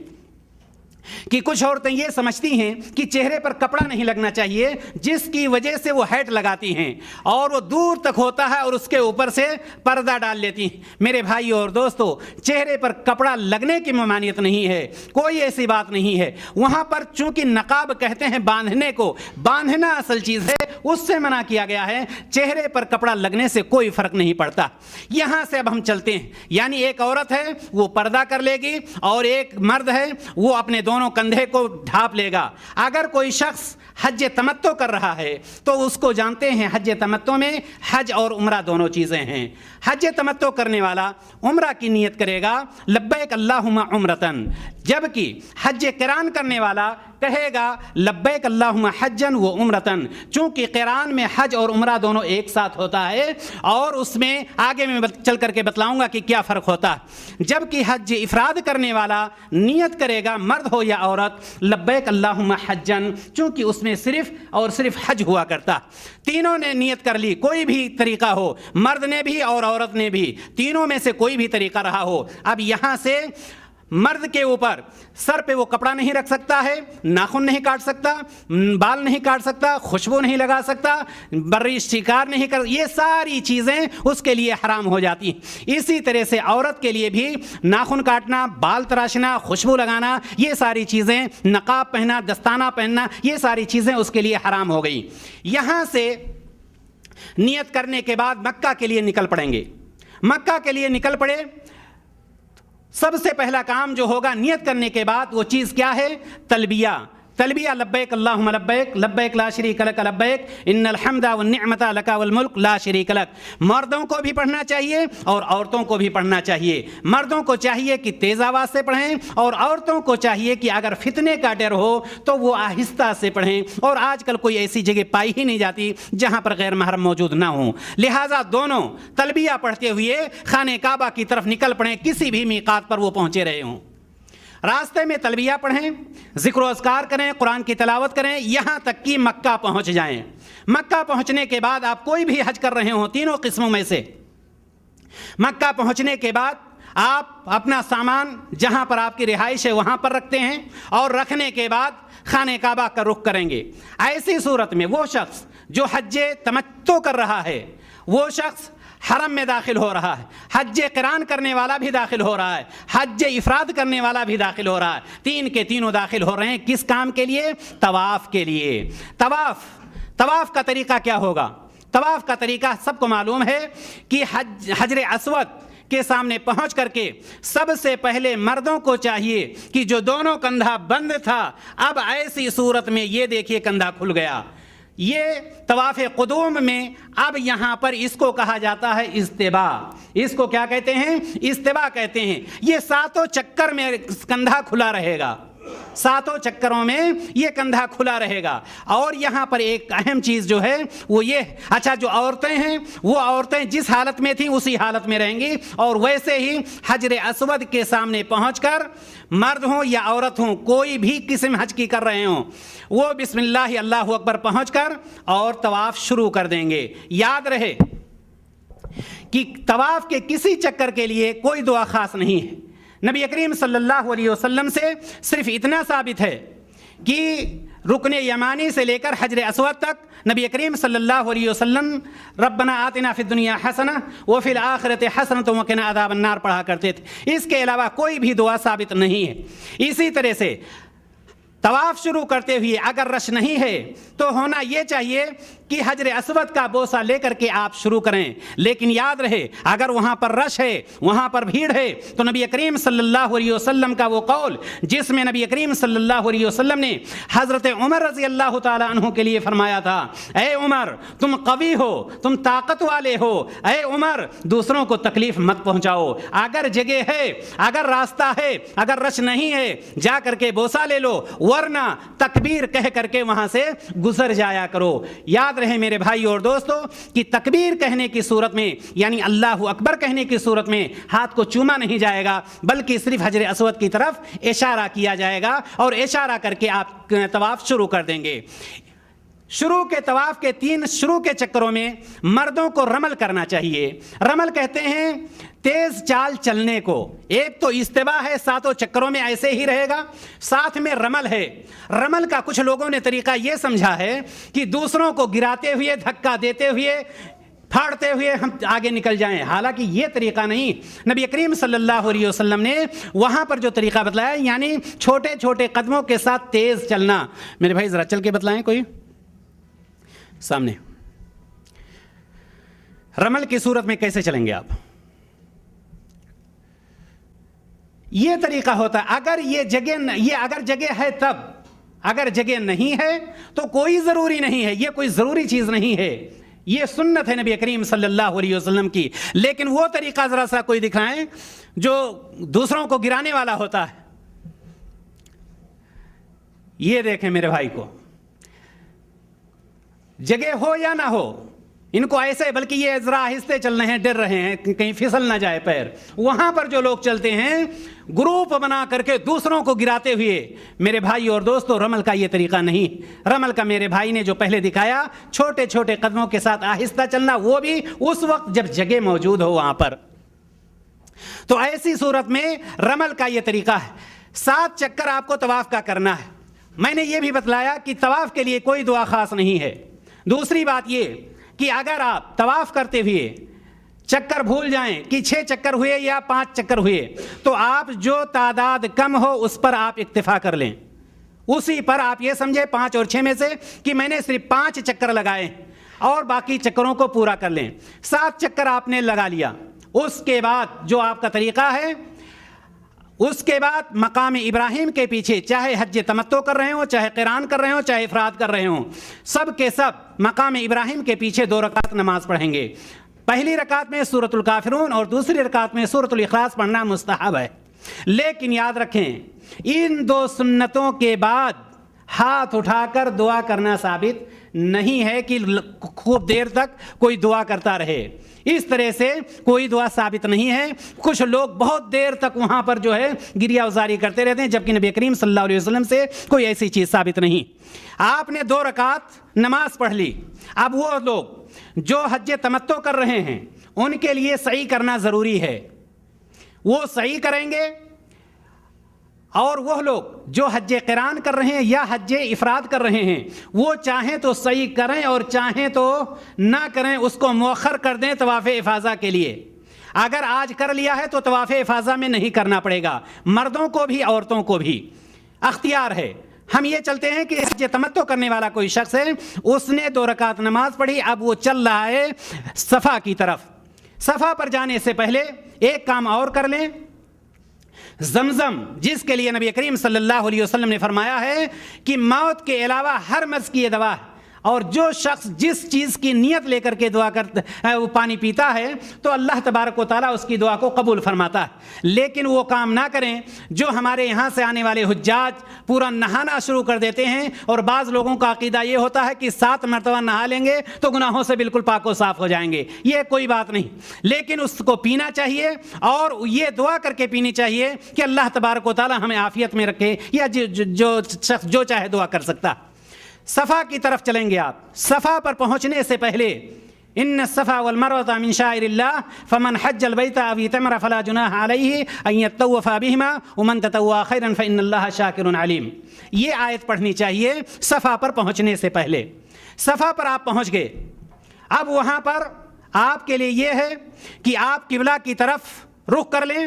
کہ کچھ عورتیں یہ سمجھتی ہیں کہ چہرے پر کپڑا نہیں لگنا چاہیے، جس کی وجہ سے وہ ہیٹ لگاتی ہیں اور وہ دور تک ہوتا ہے اور اس کے اوپر سے پردہ ڈال لیتی ہیں۔ میرے بھائیو اور دوستو، چہرے پر کپڑا لگنے کی ممانعت نہیں ہے، کوئی ایسی بات نہیں ہے وہاں پر۔ چونکہ نقاب کہتے ہیں باندھنے کو، باندھنا اصل چیز ہے، اس سے منع کیا گیا ہے، چہرے پر کپڑا لگنے سے کوئی فرق نہیں پڑتا۔ یہاں سے اب ہم چلتے ہیں، یعنی ایک عورت ہے وہ پردہ کر لے گی اور ایک مرد ہے وہ اپنے دونوں کندھے کو ڈھانپ لے گا۔ اگر کوئی شخص حج تمتع کر رہا ہے تو اس کو جانتے ہیں حج تمتع میں حج اور عمرہ دونوں چیزیں ہیں۔ حج تمتع کرنے والا عمرہ کی نیت کرے گا لبیک اللہم عمرتن، جبکہ حج قران کرنے والا کہے گا لبیک اللہم حجن و عمرتن، چونکہ قران میں حج اور عمرہ دونوں ایک ساتھ ہوتا ہے اور اس میں آگے میں چل کر کے بتلاؤں گا کہ کیا فرق ہوتا ہے۔ جبکہ حج افراد کرنے والا نیت کرے گا، مرد ہو یا عورت، لبیک اللہم حجن، چونکہ اس میں صرف اور صرف حج ہوا کرتا۔ تینوں نے نیت کر لی، کوئی بھی طریقہ ہو، مرد نے بھی اور عورت نے بھی، تینوں میں سے کوئی بھی طریقہ رہا ہو۔ اب یہاں سے مرد کے اوپر سر پہ وہ کپڑا نہیں رکھ سکتا ہے، ناخن نہیں کاٹ سکتا، بال نہیں کاٹ سکتا، خوشبو نہیں لگا سکتا، بری شکار نہیں کر، یہ ساری چیزیں اس کے لیے حرام ہو جاتی ہیں۔ اسی طرح سے عورت کے لیے بھی ناخن کاٹنا، بال تراشنا، خوشبو لگانا، یہ ساری چیزیں، نقاب پہننا، دستانہ پہننا، یہ ساری چیزیں اس کے لیے حرام ہو گئی۔ یہاں سے نیت کرنے کے بعد مکہ کے لیے نکل پڑیں گے۔ مکہ کے لیے نکل پڑے، سب سے پہلا کام جو ہوگا نیت کرنے کے بعد وہ چیز کیا ہے؟ تلبیہ۔ تلبیہ لبیک اللہم لبیک، لبیک لا شریک لک لبیک، ان الحمد والنعمت لک والملک لا شریک لک۔ مردوں کو بھی پڑھنا چاہیے اور عورتوں کو بھی پڑھنا چاہیے۔ مردوں کو چاہیے کہ تیز آواز سے پڑھیں اور عورتوں کو چاہیے کہ اگر فتنے کا ڈر ہو تو وہ آہستہ سے پڑھیں، اور آج کل کوئی ایسی جگہ پائی ہی نہیں جاتی جہاں پر غیر محرم موجود نہ ہوں، لہٰذا دونوں تلبیہ پڑھتے ہوئے خانہ کعبہ کی طرف نکل پڑیں، کسی بھی میقات پر وہ پہنچے رہے ہوں۔ راستے میں تلبیہ پڑھیں، ذکر و اذکار کریں، قرآن کی تلاوت کریں، یہاں تک کہ مکہ پہنچ جائیں۔ مکہ پہنچنے کے بعد آپ کوئی بھی حج کر رہے ہوں تینوں قسموں میں سے، مکہ پہنچنے کے بعد آپ اپنا سامان جہاں پر آپ کی رہائش ہے وہاں پر رکھتے ہیں، اور رکھنے کے بعد خانہ کعبہ کا رخ کریں گے۔ ایسی صورت میں وہ شخص جو حج تمتع کر رہا ہے، وہ شخص حرم میں داخل ہو رہا ہے، حج قران کرنے والا بھی داخل ہو رہا ہے، حج افراد کرنے والا بھی داخل ہو رہا ہے، تین کے تینوں داخل ہو رہے ہیں۔ کس کام کے لیے؟ طواف کے لیے۔ طواف کا طریقہ کیا ہوگا؟ طواف کا طریقہ سب کو معلوم ہے کہ حجر اسود کے سامنے پہنچ کر کے سب سے پہلے مردوں کو چاہیے کہ جو دونوں کندھا بند تھا، اب ایسی صورت میں یہ دیکھیے کندھا کھل گیا۔ یہ طواف قدوم میں اب یہاں پر اس کو کہا جاتا ہے استباء۔ اس کو کیا کہتے ہیں؟ استباء کہتے ہیں۔ یہ ساتوں چکر میں کندھا کھلا رہے گا، ساتوں چکروں میں یہ کندھا کھلا رہے گا۔ اور یہاں پر ایک اہم چیز جو ہے وہ یہ، اچھا جو عورتیں ہیں وہ عورتیں جس حالت میں تھیں اسی حالت میں رہیں گی، اور ویسے ہی حجر اسود کے سامنے پہنچ کر مرد ہوں یا عورت ہوں، کوئی بھی قسم حج کی کر رہے ہوں، وہ بسم اللہ اللہ اکبر پہنچ کر اور طواف شروع کر دیں گے۔ یاد رہے کہ طواف کے کسی چکر کے لیے کوئی دعا خاص نہیں ہے۔ نبی کریم صلی اللہ علیہ وسلم سے صرف اتنا ثابت ہے کہ رکن یمانی سے لے کر حجر اسود تک نبی کریم صلی اللہ علیہ وسلم ربنا آتنا فی الدنیا حسنہ وفی الآخرۃ حسنۃ وقنا عذاب النار پڑھا کرتے تھے۔ اس کے علاوہ کوئی بھی دعا ثابت نہیں ہے۔ اسی طرح سے طواف شروع کرتے ہوئے اگر رش نہیں ہے تو ہونا یہ چاہیے کہ حجر اسود کا بوسہ لے کر کے آپ شروع کریں، لیکن یاد رہے اگر وہاں پر رش ہے، وہاں پر بھیڑ ہے، تو نبی کریم صلی اللہ علیہ وسلم کا وہ قول جس میں نبی کریم صلی اللہ علیہ وسلم نے حضرت عمر رضی اللہ تعالی عنہ کے لیے فرمایا تھا، اے عمر تم قوی ہو، تم طاقت والے ہو، اے عمر دوسروں کو تکلیف مت پہنچاؤ، اگر جگہ ہے، اگر راستہ ہے، اگر رش نہیں ہے جا کر کے بوسہ لے لو، ورنہ تکبیر کہہ کر کے وہاں سے گزر جایا کرو۔ یاد رہے میرے بھائی اور دوستو کہ تکبیر کہنے کی صورت میں یعنی اللہ اکبر کہنے کی صورت میں ہاتھ کو چوما نہیں جائے گا، بلکہ صرف حجر اسود کی طرف اشارہ کیا جائے گا اور اشارہ کر کے آپ طواف شروع کر دیں گے۔ شروع کے طواف کے 3 شروع کے چکروں میں مردوں کو رمل کرنا چاہیے۔ رمل کہتے ہیں تیز چال چلنے کو۔ ایک تو استوا ہے، 7 چکروں میں ایسے ہی رہے گا، ساتھ میں رمل ہے۔ رمل کا کچھ لوگوں نے طریقہ یہ سمجھا ہے کہ دوسروں کو گراتے ہوئے، دھکا دیتے ہوئے، پھاڑتے ہوئے ہم آگے نکل جائیں، حالانکہ یہ طریقہ نہیں۔ نبی کریم صلی اللہ علیہ وسلم نے وہاں پر جو طریقہ بتلایا یعنی چھوٹے چھوٹے قدموں کے ساتھ تیز چلنا۔ میرے بھائی ذرا چل کے بتلائیں کوئی سامنے۔ رمل کی صورت میں کیسے چلیں گے آپ؟ یہ طریقہ ہوتا ہے اگر اگر جگہ ہے تب، اگر جگہ نہیں ہے تو کوئی ضروری نہیں ہے، یہ کوئی ضروری چیز نہیں ہے، یہ سنت ہے نبی کریم صلی اللہ علیہ وسلم کی۔ لیکن وہ طریقہ ذرا سا کوئی دکھائیں جو دوسروں کو گرانے والا ہوتا ہے۔ یہ دیکھیں میرے بھائی کو، جگہ ہو یا نہ ہو ان کو ایسے، بلکہ یہ ذرا آہستہ چل رہے ہیں، ڈر رہے ہیں کہیں پھسل نہ جائے پیر۔ وہاں پر جو لوگ چلتے ہیں گروپ بنا کر کے دوسروں کو گراتے ہوئے، میرے بھائی اور دوستو رمل کا یہ طریقہ نہیں۔ رمل کا میرے بھائی نے جو پہلے دکھایا چھوٹے چھوٹے قدموں کے ساتھ آہستہ چلنا، وہ بھی اس وقت جب جگہ موجود ہو وہاں پر۔ تو ایسی صورت میں رمل کا یہ طریقہ ہے۔ 7 چکر آپ کو طواف کا کرنا ہے۔ میں نے یہ بھی بتلایا کہ طواف کے لیے کوئی دعا خاص نہیں ہے۔ دوسری بات یہ کہ اگر آپ طواف کرتے ہوئے چکر بھول جائیں کہ 6 چکر ہوئے یا 5 چکر ہوئے، تو آپ جو تعداد کم ہو اس پر آپ اکتفا کر لیں، اسی پر آپ یہ سمجھیں 5 اور 6 میں سے کہ میں نے صرف 5 چکر لگائے اور باقی چکروں کو پورا کر لیں۔ 7 چکر آپ نے لگا لیا، اس کے بعد جو آپ کا طریقہ ہے، اس کے بعد مقام ابراہیم کے پیچھے چاہے حج تمتع کر رہے ہوں، چاہے قران کر رہے ہوں، چاہے افراد کر رہے ہوں، سب کے سب مقام ابراہیم کے پیچھے 2 رکعت نماز پڑھیں گے۔ پہلی رکعت میں سورۃ الکافرون اور دوسری رکعت میں سورۃ الاخلاص پڑھنا مستحب ہے، لیکن یاد رکھیں ان 2 سنتوں کے بعد ہاتھ اٹھا کر دعا کرنا ثابت نہیں ہے کہ خوب دیر تک کوئی دعا کرتا رہے۔ اس طرح سے کوئی دعا ثابت نہیں ہے۔ کچھ لوگ بہت دیر تک وہاں پر جو ہے گریہ وزاری کرتے رہتے ہیں، جبکہ نبی کریم صلی اللہ علیہ وسلم سے کوئی ایسی چیز ثابت نہیں۔ آپ نے 2 رکعت نماز پڑھ لی، اب وہ لوگ جو حج تمتع کر رہے ہیں ان کے لیے سعی کرنا ضروری ہے، وہ سعی کریں گے، اور وہ لوگ جو حج قران کر رہے ہیں یا حج افراد کر رہے ہیں وہ چاہیں تو صحیح کریں اور چاہیں تو نہ کریں، اس کو مؤخر کر دیں طواف افاضہ کے لیے۔ اگر آج کر لیا ہے تو طواف افاضہ میں نہیں کرنا پڑے گا، مردوں کو بھی عورتوں کو بھی اختیار ہے۔ ہم یہ چلتے ہیں کہ حج تمتع کرنے والا کوئی شخص ہے، اس نے 2 رکعت نماز پڑھی، اب وہ چل رہا ہے صفا کی طرف۔ صفا پر جانے سے پہلے ایک کام اور کر لیں، زمزم جس کے لیے نبی کریم صلی اللہ علیہ وسلم نے فرمایا ہے کہ موت کے علاوہ ہر مرض کی یہ دوا ہے، اور جو شخص جس چیز کی نیت لے کر کے دعا کرتا ہے وہ پانی پیتا ہے تو اللہ تبارک و تعالیٰ اس کی دعا کو قبول فرماتا ہے۔ لیکن وہ کام نہ کریں جو ہمارے یہاں سے آنے والے حجاج پورا نہانا شروع کر دیتے ہیں، اور بعض لوگوں کا عقیدہ یہ ہوتا ہے کہ 7 مرتبہ نہا لیں گے تو گناہوں سے بالکل پاک و صاف ہو جائیں گے۔ یہ کوئی بات نہیں، لیکن اس کو پینا چاہیے اور یہ دعا کر کے پینی چاہیے کہ اللہ تبارک و تعالیٰ ہمیں عافیت میں رکھے، یا جو شخص جو چاہے دعا کر سکتا۔ صفا کی طرف چلیں گے آپ۔ صفا پر پہنچنے سے پہلے ان الصفا والمروة من شعائر الله فمن حج البيت او اعتمر فلا جناح عليه ان يطوف بهما ومن تطوع خيرا فان الله شاكر عليم، یہ آیت پڑھنی چاہیے صفا پر پہنچنے سے پہلے۔ صفا پر آپ پہنچ گئے، اب وہاں پر آپ کے لیے یہ ہے کہ آپ قبلہ کی طرف رخ کر لیں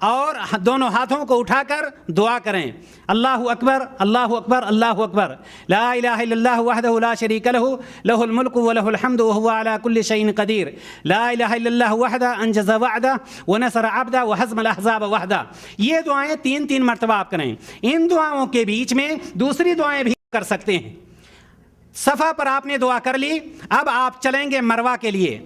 اور دونوں ہاتھوں کو اٹھا کر دعا کریں، اللہ اکبر اللہ اکبر اللہ اکبر، لا الہ الا اللہ وحدہ لا شریک لہ لہ الملک ولہ الحمد وہو علی کل شیء قدیر، لا الہ الا اللہ وحدہ انجز وعدہ ونصر عبدہ وہزم الاحزاب وحدہ۔ یہ دعائیں 3 مرتبہ آپ کریں۔ ان دعاؤں کے بیچ میں دوسری دعائیں بھی کر سکتے ہیں۔ صفا پر آپ نے دعا کر لی، اب آپ چلیں گے مروہ کے لیے،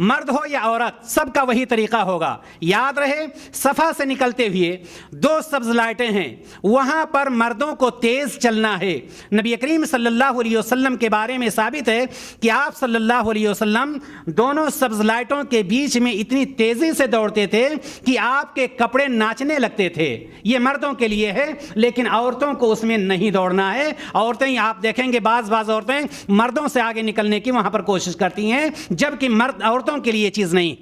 مرد ہو یا عورت سب کا وہی طریقہ ہوگا۔ یاد رہے صفا سے نکلتے ہوئے 2 سبز لائٹیں ہیں، وہاں پر مردوں کو تیز چلنا ہے۔ نبی کریم صلی اللہ علیہ وسلم کے بارے میں ثابت ہے کہ آپ صلی اللہ علیہ وسلم دونوں سبز لائٹوں کے بیچ میں اتنی تیزی سے دوڑتے تھے کہ آپ کے کپڑے ناچنے لگتے تھے۔ یہ مردوں کے لیے ہے، لیکن عورتوں کو اس میں نہیں دوڑنا ہے۔ عورتیں آپ دیکھیں گے بعض عورتیں مردوں سے آگے نکلنے کی وہاں پر کوشش کرتی ہیں، جبکہ مرد عورتوں کے لیے چیز نہیں۔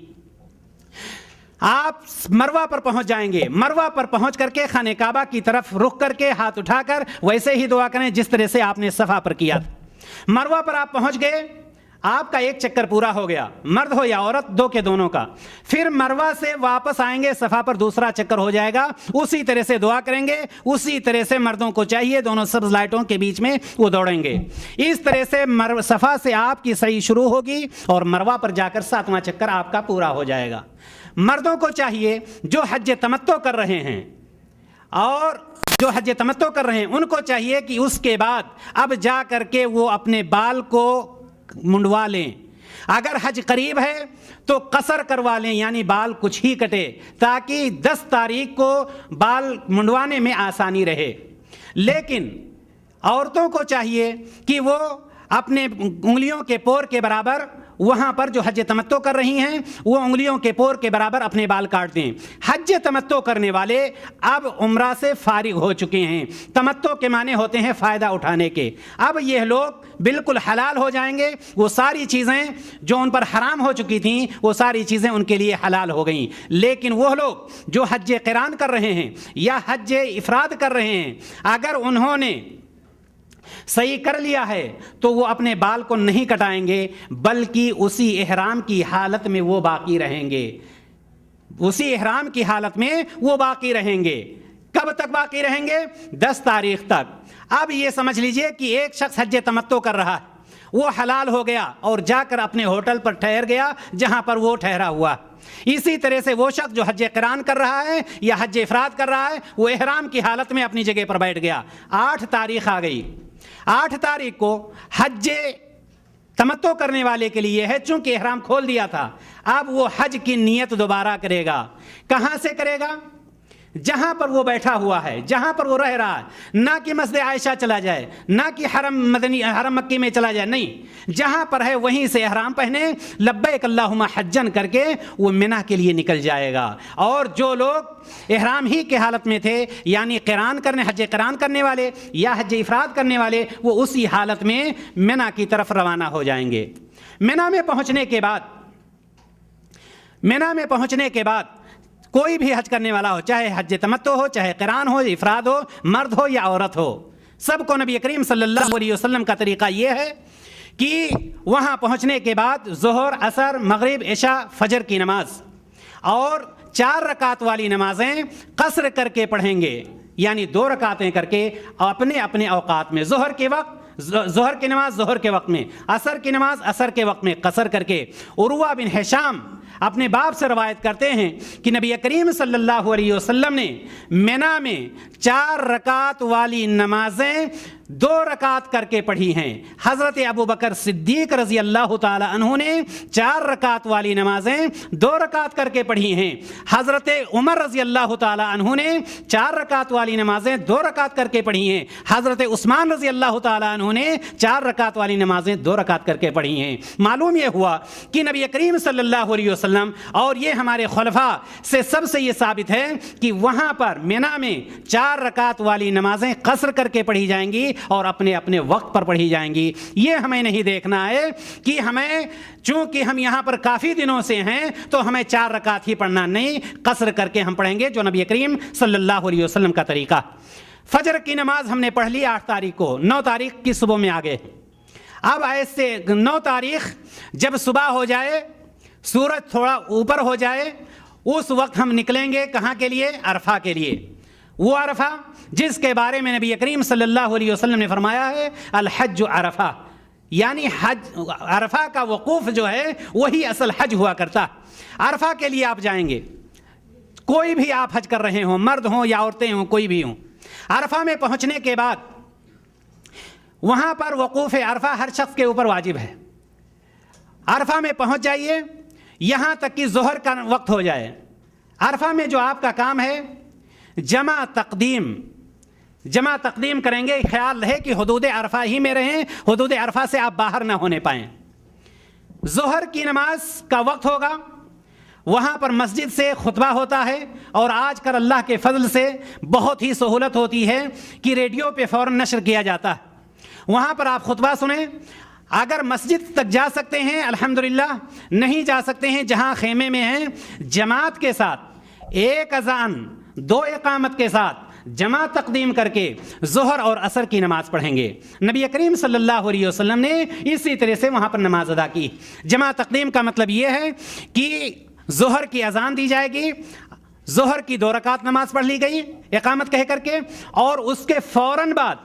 آپ مروہ پر پہنچ جائیں گے، مروہ پر پہنچ کر کے خانہ کعبہ کی طرف رخ کر کے ہاتھ اٹھا کر ویسے ہی دعا کریں جس طرح سے آپ نے صفا پر کیا تھا۔ مروہ پر آپ پہنچ گئے، آپ کا ایک چکر پورا ہو گیا، مرد ہو یا عورت دو کے دونوں کا۔ پھر مروہ سے واپس آئیں گے، صفا پر دوسرا چکر ہو جائے گا، اسی طرح سے دعا کریں گے، اسی طرح سے مردوں کو چاہیے دونوں سبز لائٹوں کے بیچ میں وہ دوڑیں گے۔ اس طرح سے صفا سے آپ کی سعی شروع ہوگی اور مروہ پر جا کر 7واں چکر آپ کا پورا ہو جائے گا۔ مردوں کو چاہیے جو حج تمتع کر رہے ہیں اور جو حج تمتع کر رہے ہیں ان کو چاہیے کہ اس کے بعد اب جا کر کے وہ اپنے بال کو منڈوا لیں۔ اگر حج قریب ہے تو قصر کروا لیں، یعنی بال کچھ ہی کٹے تاکہ 10 تاریخ کو بال منڈوانے میں آسانی رہے۔ لیکن عورتوں کو چاہیے کہ وہ اپنے انگلیوں کے پور کے برابر وہاں پر جو حج تمتع کر رہی ہیں وہ انگلیوں کے پور کے برابر اپنے بال کاٹ دیں۔ حج تمتع کرنے والے اب عمرہ سے فارغ ہو چکے ہیں۔ تمتع کے معنی ہوتے ہیں فائدہ اٹھانے کے۔ اب یہ لوگ بالکل حلال ہو جائیں گے، وہ ساری چیزیں جو ان پر حرام ہو چکی تھیں وہ ساری چیزیں ان کے لیے حلال ہو گئیں۔ لیکن وہ لوگ جو حج قران کر رہے ہیں یا حج افراد کر رہے ہیں، اگر انہوں نے صحیح کر لیا ہے تو وہ اپنے بال کو نہیں کٹائیں گے، بلکہ اسی احرام کی حالت میں وہ باقی رہیں گے۔ اسی احرام کی حالت میں وہ باقی رہیں گے۔ کب تک باقی رہیں گے؟ 10 تاریخ تک۔ اب یہ سمجھ لیجئے کہ ایک شخص حج تمتع کر رہا ہے، وہ حلال ہو گیا اور جا کر اپنے ہوٹل پر ٹھہر گیا جہاں پر وہ ٹھہرا ہوا۔ اسی طرح سے وہ شخص جو حج قران کر رہا ہے یا حج افراد کر رہا ہے وہ احرام کی حالت میں اپنی جگہ پر بیٹھ گیا۔ 8 تاریخ آ گئی۔ 8 تاریخ کو حج تمتع کرنے والے کے لیے ہے، چونکہ احرام کھول دیا تھا، اب وہ حج کی نیت دوبارہ کرے گا۔ کہاں سے کرے گا؟ جہاں پر وہ بیٹھا ہوا ہے، جہاں پر وہ رہ رہا ہے، نہ کہ مسجد عائشہ چلا جائے، نہ کہ حرم مکی میں چلا جائے، نہیں، جہاں پر ہے وہیں سے احرام پہنے لبیک اللہم حجن کر کے وہ منی کے لیے نکل جائے گا۔ اور جو لوگ احرام ہی کے حالت میں تھے، یعنی حج قران کرنے والے یا حج افراد کرنے والے، وہ اسی حالت میں منی کی طرف روانہ ہو جائیں گے۔ منی میں پہنچنے کے بعد کوئی بھی حج کرنے والا ہو، چاہے حج تمتع ہو، چاہے قران ہو، افراد ہو، مرد ہو یا عورت ہو، سب کو نبی کریم صلی اللہ علیہ وسلم کا طریقہ یہ ہے کہ وہاں پہنچنے کے بعد ظہر، عصر، مغرب، عشاء، فجر کی نماز اور 4 رکعت والی نمازیں قصر کر کے پڑھیں گے، یعنی 2 رکعتیں کر کے اپنے اپنے اوقات میں، ظہر کی نماز ظہر کے وقت میں، عصر کی نماز عصر کے وقت میں قصر کر کے۔ عروہ بن ہشام اپنے باپ سے روایت کرتے ہیں کہ نبی کریم صلی اللہ علیہ وسلم نے منی میں 4 رکعت والی نمازیں 2 رکعت کر کے پڑھی ہیں۔ حضرت ابوبکر صدیق رضی اللہ تعالی عنہ نے 4 رکعت والی نمازیں 2 رکعت کر کے پڑھی ہیں۔ حضرت عمر رضی اللہ تعالی عنہ نے 4 رکعت والی نمازیں 2 رکعت کر کے پڑھی ہیں۔ حضرت عثمان رضی اللہ تعالی عنہ نے 4 رکعت والی نمازیں 2 رکعت کر کے پڑھی ہیں۔ معلوم یہ ہوا کہ نبی کریم صلی اللہ علیہ وسلم اور یہ ہمارے خلفاء سے سب سے یہ ثابت ہے کہ وہاں پر منی میں 4 رکعت والی نمازیں قصر کر کے پڑھی جائیں گی اور اپنے اپنے وقت پر پڑھی جائیں گی۔ یہ ہمیں نہیں دیکھنا ہے کہ ہمیں چونکہ ہم یہاں پر کافی دنوں سے ہیں تو ہمیں 4 رکعت ہی پڑھنا، نہیں، قصر کر کے ہم پڑھیں گے جو نبی کریم صلی اللہ علیہ وسلم کا طریقہ۔ فجر کی نماز ہم نے پڑھ لی 8 تاریخ کو، 9 تاریخ کی صبح میں آگے۔ اب ایسے 9 تاریخ جب صبح ہو جائے، سورج تھوڑا اوپر ہو جائے، اس وقت ہم نکلیں گے کہاں کے لیے؟ عرفہ کے لیے. وہ عرفہ جس کے بارے میں نبی کریم صلی اللہ علیہ وسلم نے فرمایا ہے الحج عرفہ، یعنی حج عرفہ کا وقوف جو ہے وہی اصل حج ہوا کرتا. عرفہ کے لیے آپ جائیں گے، کوئی بھی آپ حج کر رہے ہوں، مرد ہوں یا عورتیں ہوں، کوئی بھی ہوں. عرفہ میں پہنچنے کے بعد وہاں پر وقوف عرفہ ہر شخص کے اوپر واجب ہے. عرفہ میں پہنچ جائیے یہاں تک کہ ظہر کا وقت ہو جائے. عرفہ میں جو آپ کا کام ہے جمع تقدیم کریں گے. خیال رہے کہ حدود عرفہ ہی میں رہیں، حدود عرفہ سے آپ باہر نہ ہونے پائیں. ظہر کی نماز کا وقت ہوگا، وہاں پر مسجد سے خطبہ ہوتا ہے، اور آج کل اللہ کے فضل سے بہت ہی سہولت ہوتی ہے کہ ریڈیو پہ فوراً نشر کیا جاتا ہے. وہاں پر آپ خطبہ سنیں. اگر مسجد تک جا سکتے ہیں الحمدللہ، نہیں جا سکتے ہیں جہاں خیمے میں ہیں، جماعت کے ساتھ ایک اذان 2 اقامت کے ساتھ جمع تقدیم کر کے ظہر اور عصر کی نماز پڑھیں گے. نبی کریم صلی اللہ علیہ وسلم نے اسی طرح سے وہاں پر نماز ادا کی. جمع تقدیم کا مطلب یہ ہے کہ ظہر کی اذان دی جائے گی، ظہر کی 2 رکعت نماز پڑھ لی گئی اقامت کہہ کر کے، اور اس کے فوراً بعد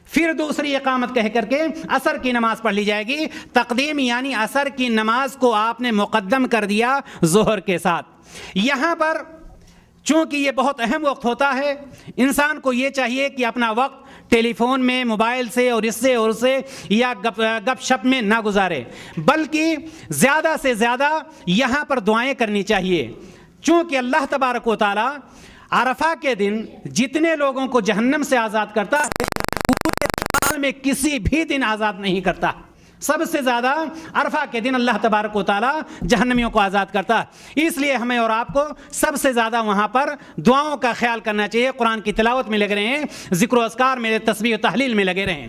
پھر دوسری اقامت کہہ کر کے عصر کی نماز پڑھ لی جائے گی. تقدیم یعنی عصر کی نماز کو آپ نے مقدم کر دیا ظہر کے ساتھ. یہاں پر چونکہ یہ بہت اہم وقت ہوتا ہے، انسان کو یہ چاہیے کہ اپنا وقت ٹیلی فون میں، موبائل سے اور اس سے اور اس سے یا گپ شپ میں نہ گزارے، بلکہ زیادہ سے زیادہ یہاں پر دعائیں کرنی چاہیے. چونکہ اللہ تبارک و تعالی عرفہ کے دن جتنے لوگوں کو جہنم سے آزاد کرتا ہے پورے سال میں کسی بھی دن آزاد نہیں کرتا. سب سے زیادہ عرفہ کے دن اللہ تبارک و تعالی جہنمیوں کو آزاد کرتا ہے. اس لیے ہمیں اور آپ کو سب سے زیادہ وہاں پر دعاؤں کا خیال کرنا چاہیے. قرآن کی تلاوت میں لگے رہیں، ذکر و اذکار میں، تسبیح و تحلیل میں لگے رہیں.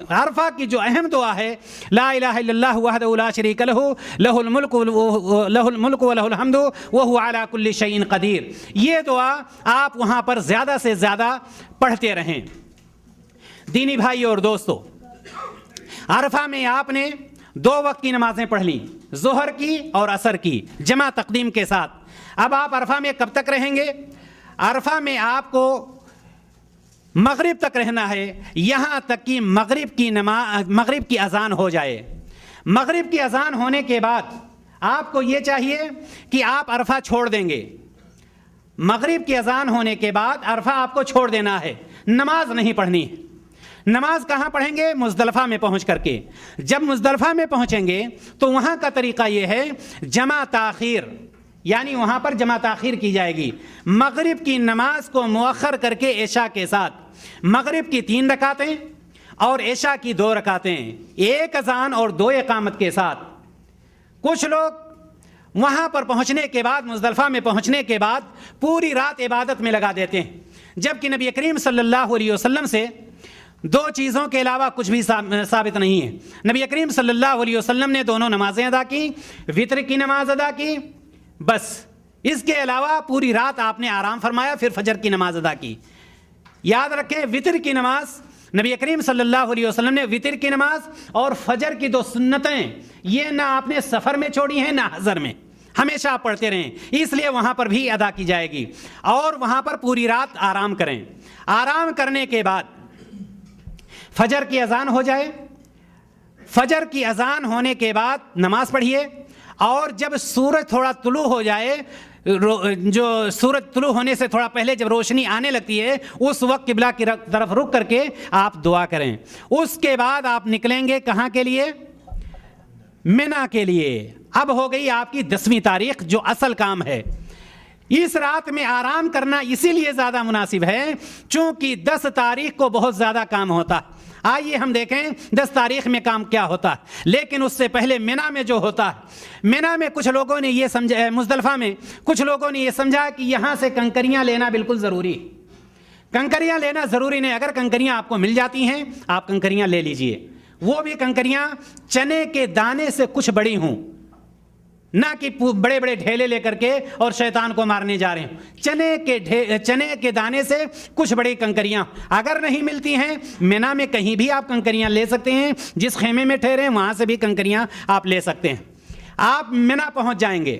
عرفہ کی جو اہم دعا ہے لا الہ الا اللہ وحدہ لا شریک لہ لہ الملک ولہ الحمد وہو علی کل شیء قدیر، یہ دعا آپ وہاں پر زیادہ سے زیادہ پڑھتے رہیں. دینی بھائی اور دوستو، عرفہ میں آپ نے 2 وقت کی نمازیں پڑھ لیں، ظہر کی اور عصر کی جمع تقدیم کے ساتھ. اب آپ عرفہ میں کب تک رہیں گے؟ عرفہ میں آپ کو مغرب تک رہنا ہے، یہاں تک کہ مغرب کی اذان ہو جائے. مغرب کی اذان ہونے کے بعد آپ کو یہ چاہیے کہ آپ عرفہ چھوڑ دیں گے. مغرب کی اذان ہونے کے بعد عرفہ آپ کو چھوڑ دینا ہے، نماز نہیں پڑھنی ہے. نماز کہاں پڑھیں گے؟ مزدلفہ میں پہنچ کر کے. جب مزدلفہ میں پہنچیں گے تو وہاں کا طریقہ یہ ہے جمع تاخیر، یعنی وہاں پر جمع تاخیر کی جائے گی. مغرب کی نماز کو مؤخر کر کے عشاء کے ساتھ، مغرب کی 3 رکعتیں اور عشاء کی 2 رکعتیں، 1 اذان اور 2 اقامت کے ساتھ. کچھ لوگ وہاں پر پہنچنے کے بعد، مزدلفہ میں پہنچنے کے بعد پوری رات عبادت میں لگا دیتے ہیں، جبکہ نبی کریم صلی اللہ علیہ وسلم سے 2 چیزوں کے علاوہ کچھ بھی ثابت نہیں ہے. نبی کریم صلی اللہ علیہ وسلم نے دونوں نمازیں ادا کی، وطر کی نماز ادا کی، بس اس کے علاوہ پوری رات آپ نے آرام فرمایا، پھر فجر کی نماز ادا کی. یاد رکھیں وطر کی نماز نبی کریم صلی اللہ علیہ وسلم نے وطر کی نماز اور فجر کی 2 سنتیں یہ نہ آپ نے سفر میں چھوڑی ہیں نہ حضر میں، ہمیشہ آپ پڑھتے رہیں، اس لیے وہاں پر بھی ادا کی جائے گی. اور وہاں پر پوری رات آرام کریں. آرام کرنے کے بعد فجر کی اذان ہو جائے، فجر کی اذان ہونے کے بعد نماز پڑھیے، اور جب سورج تھوڑا طلوع ہو جائے، جو سورج طلوع ہونے سے تھوڑا پہلے جب روشنی آنے لگتی ہے اس وقت قبلہ کی طرف رک کر کے آپ دعا کریں. اس کے بعد آپ نکلیں گے کہاں کے لیے؟ منی کے لیے. اب ہو گئی آپ کی 10ویں تاریخ جو اصل کام ہے. اس رات میں آرام کرنا اسی لیے زیادہ مناسب ہے چونکہ 10 تاریخ کو بہت زیادہ کام ہوتا. آئیے ہم دیکھیں 10 تاریخ میں کام کیا ہوتا ہے. لیکن اس سے پہلے منی میں جو ہوتا ہے، منی میں کچھ لوگوں نے یہ سمجھا، مزدلفہ میں کچھ لوگوں نے یہ سمجھا کہ یہاں سے کنکریاں لینا بالکل ضروری ہے. کنکریاں لینا ضروری نہیں. اگر کنکریاں آپ کو مل جاتی ہیں آپ کنکریاں لے لیجئے، وہ بھی کنکریاں چنے کے دانے سے کچھ بڑی ہوں، نہ کہ بڑے بڑے ڈھیلے لے کر کے اور شیطان کو مارنے جا رہے ہوں. چنے کے دانے سے کچھ بڑی کنکریاں اگر نہیں ملتی ہیں، منی میں کہیں بھی آپ کنکریاں لے سکتے ہیں. جس خیمے میں ٹھہرے وہاں سے بھی کنکریاں آپ لے سکتے ہیں. آپ منی پہنچ جائیں گے،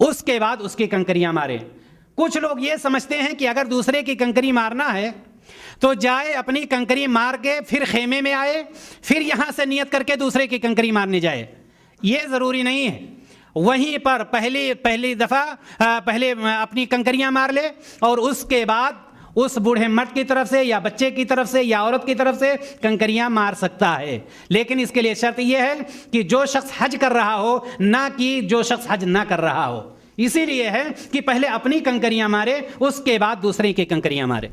اس کے بعد اس کی کنکریاں مارے۔ کچھ لوگ یہ سمجھتے ہیں کہ اگر دوسرے کی کنکری مارنا ہے تو جائے اپنی کنکری مار کے پھر خیمے میں آئے، پھر یہاں سے نیت کر کے دوسرے کی کنکری مارنے جائے۔ یہ ضروری نہیں ہے، وہیں پر پہلی دفعہ پہلے اپنی کنکریاں مار لے اور اس کے بعد اس بوڑھے مرد کی طرف سے یا بچے کی طرف سے یا عورت کی طرف سے کنکریاں مار سکتا ہے، لیکن اس کے لیے شرط یہ ہے کہ جو شخص حج کر رہا ہو، نہ کہ جو شخص حج نہ کر رہا ہو۔ اسی لیے ہے کہ پہلے اپنی کنکریاں مارے، اس کے بعد دوسرے کی کنکریاں مارے۔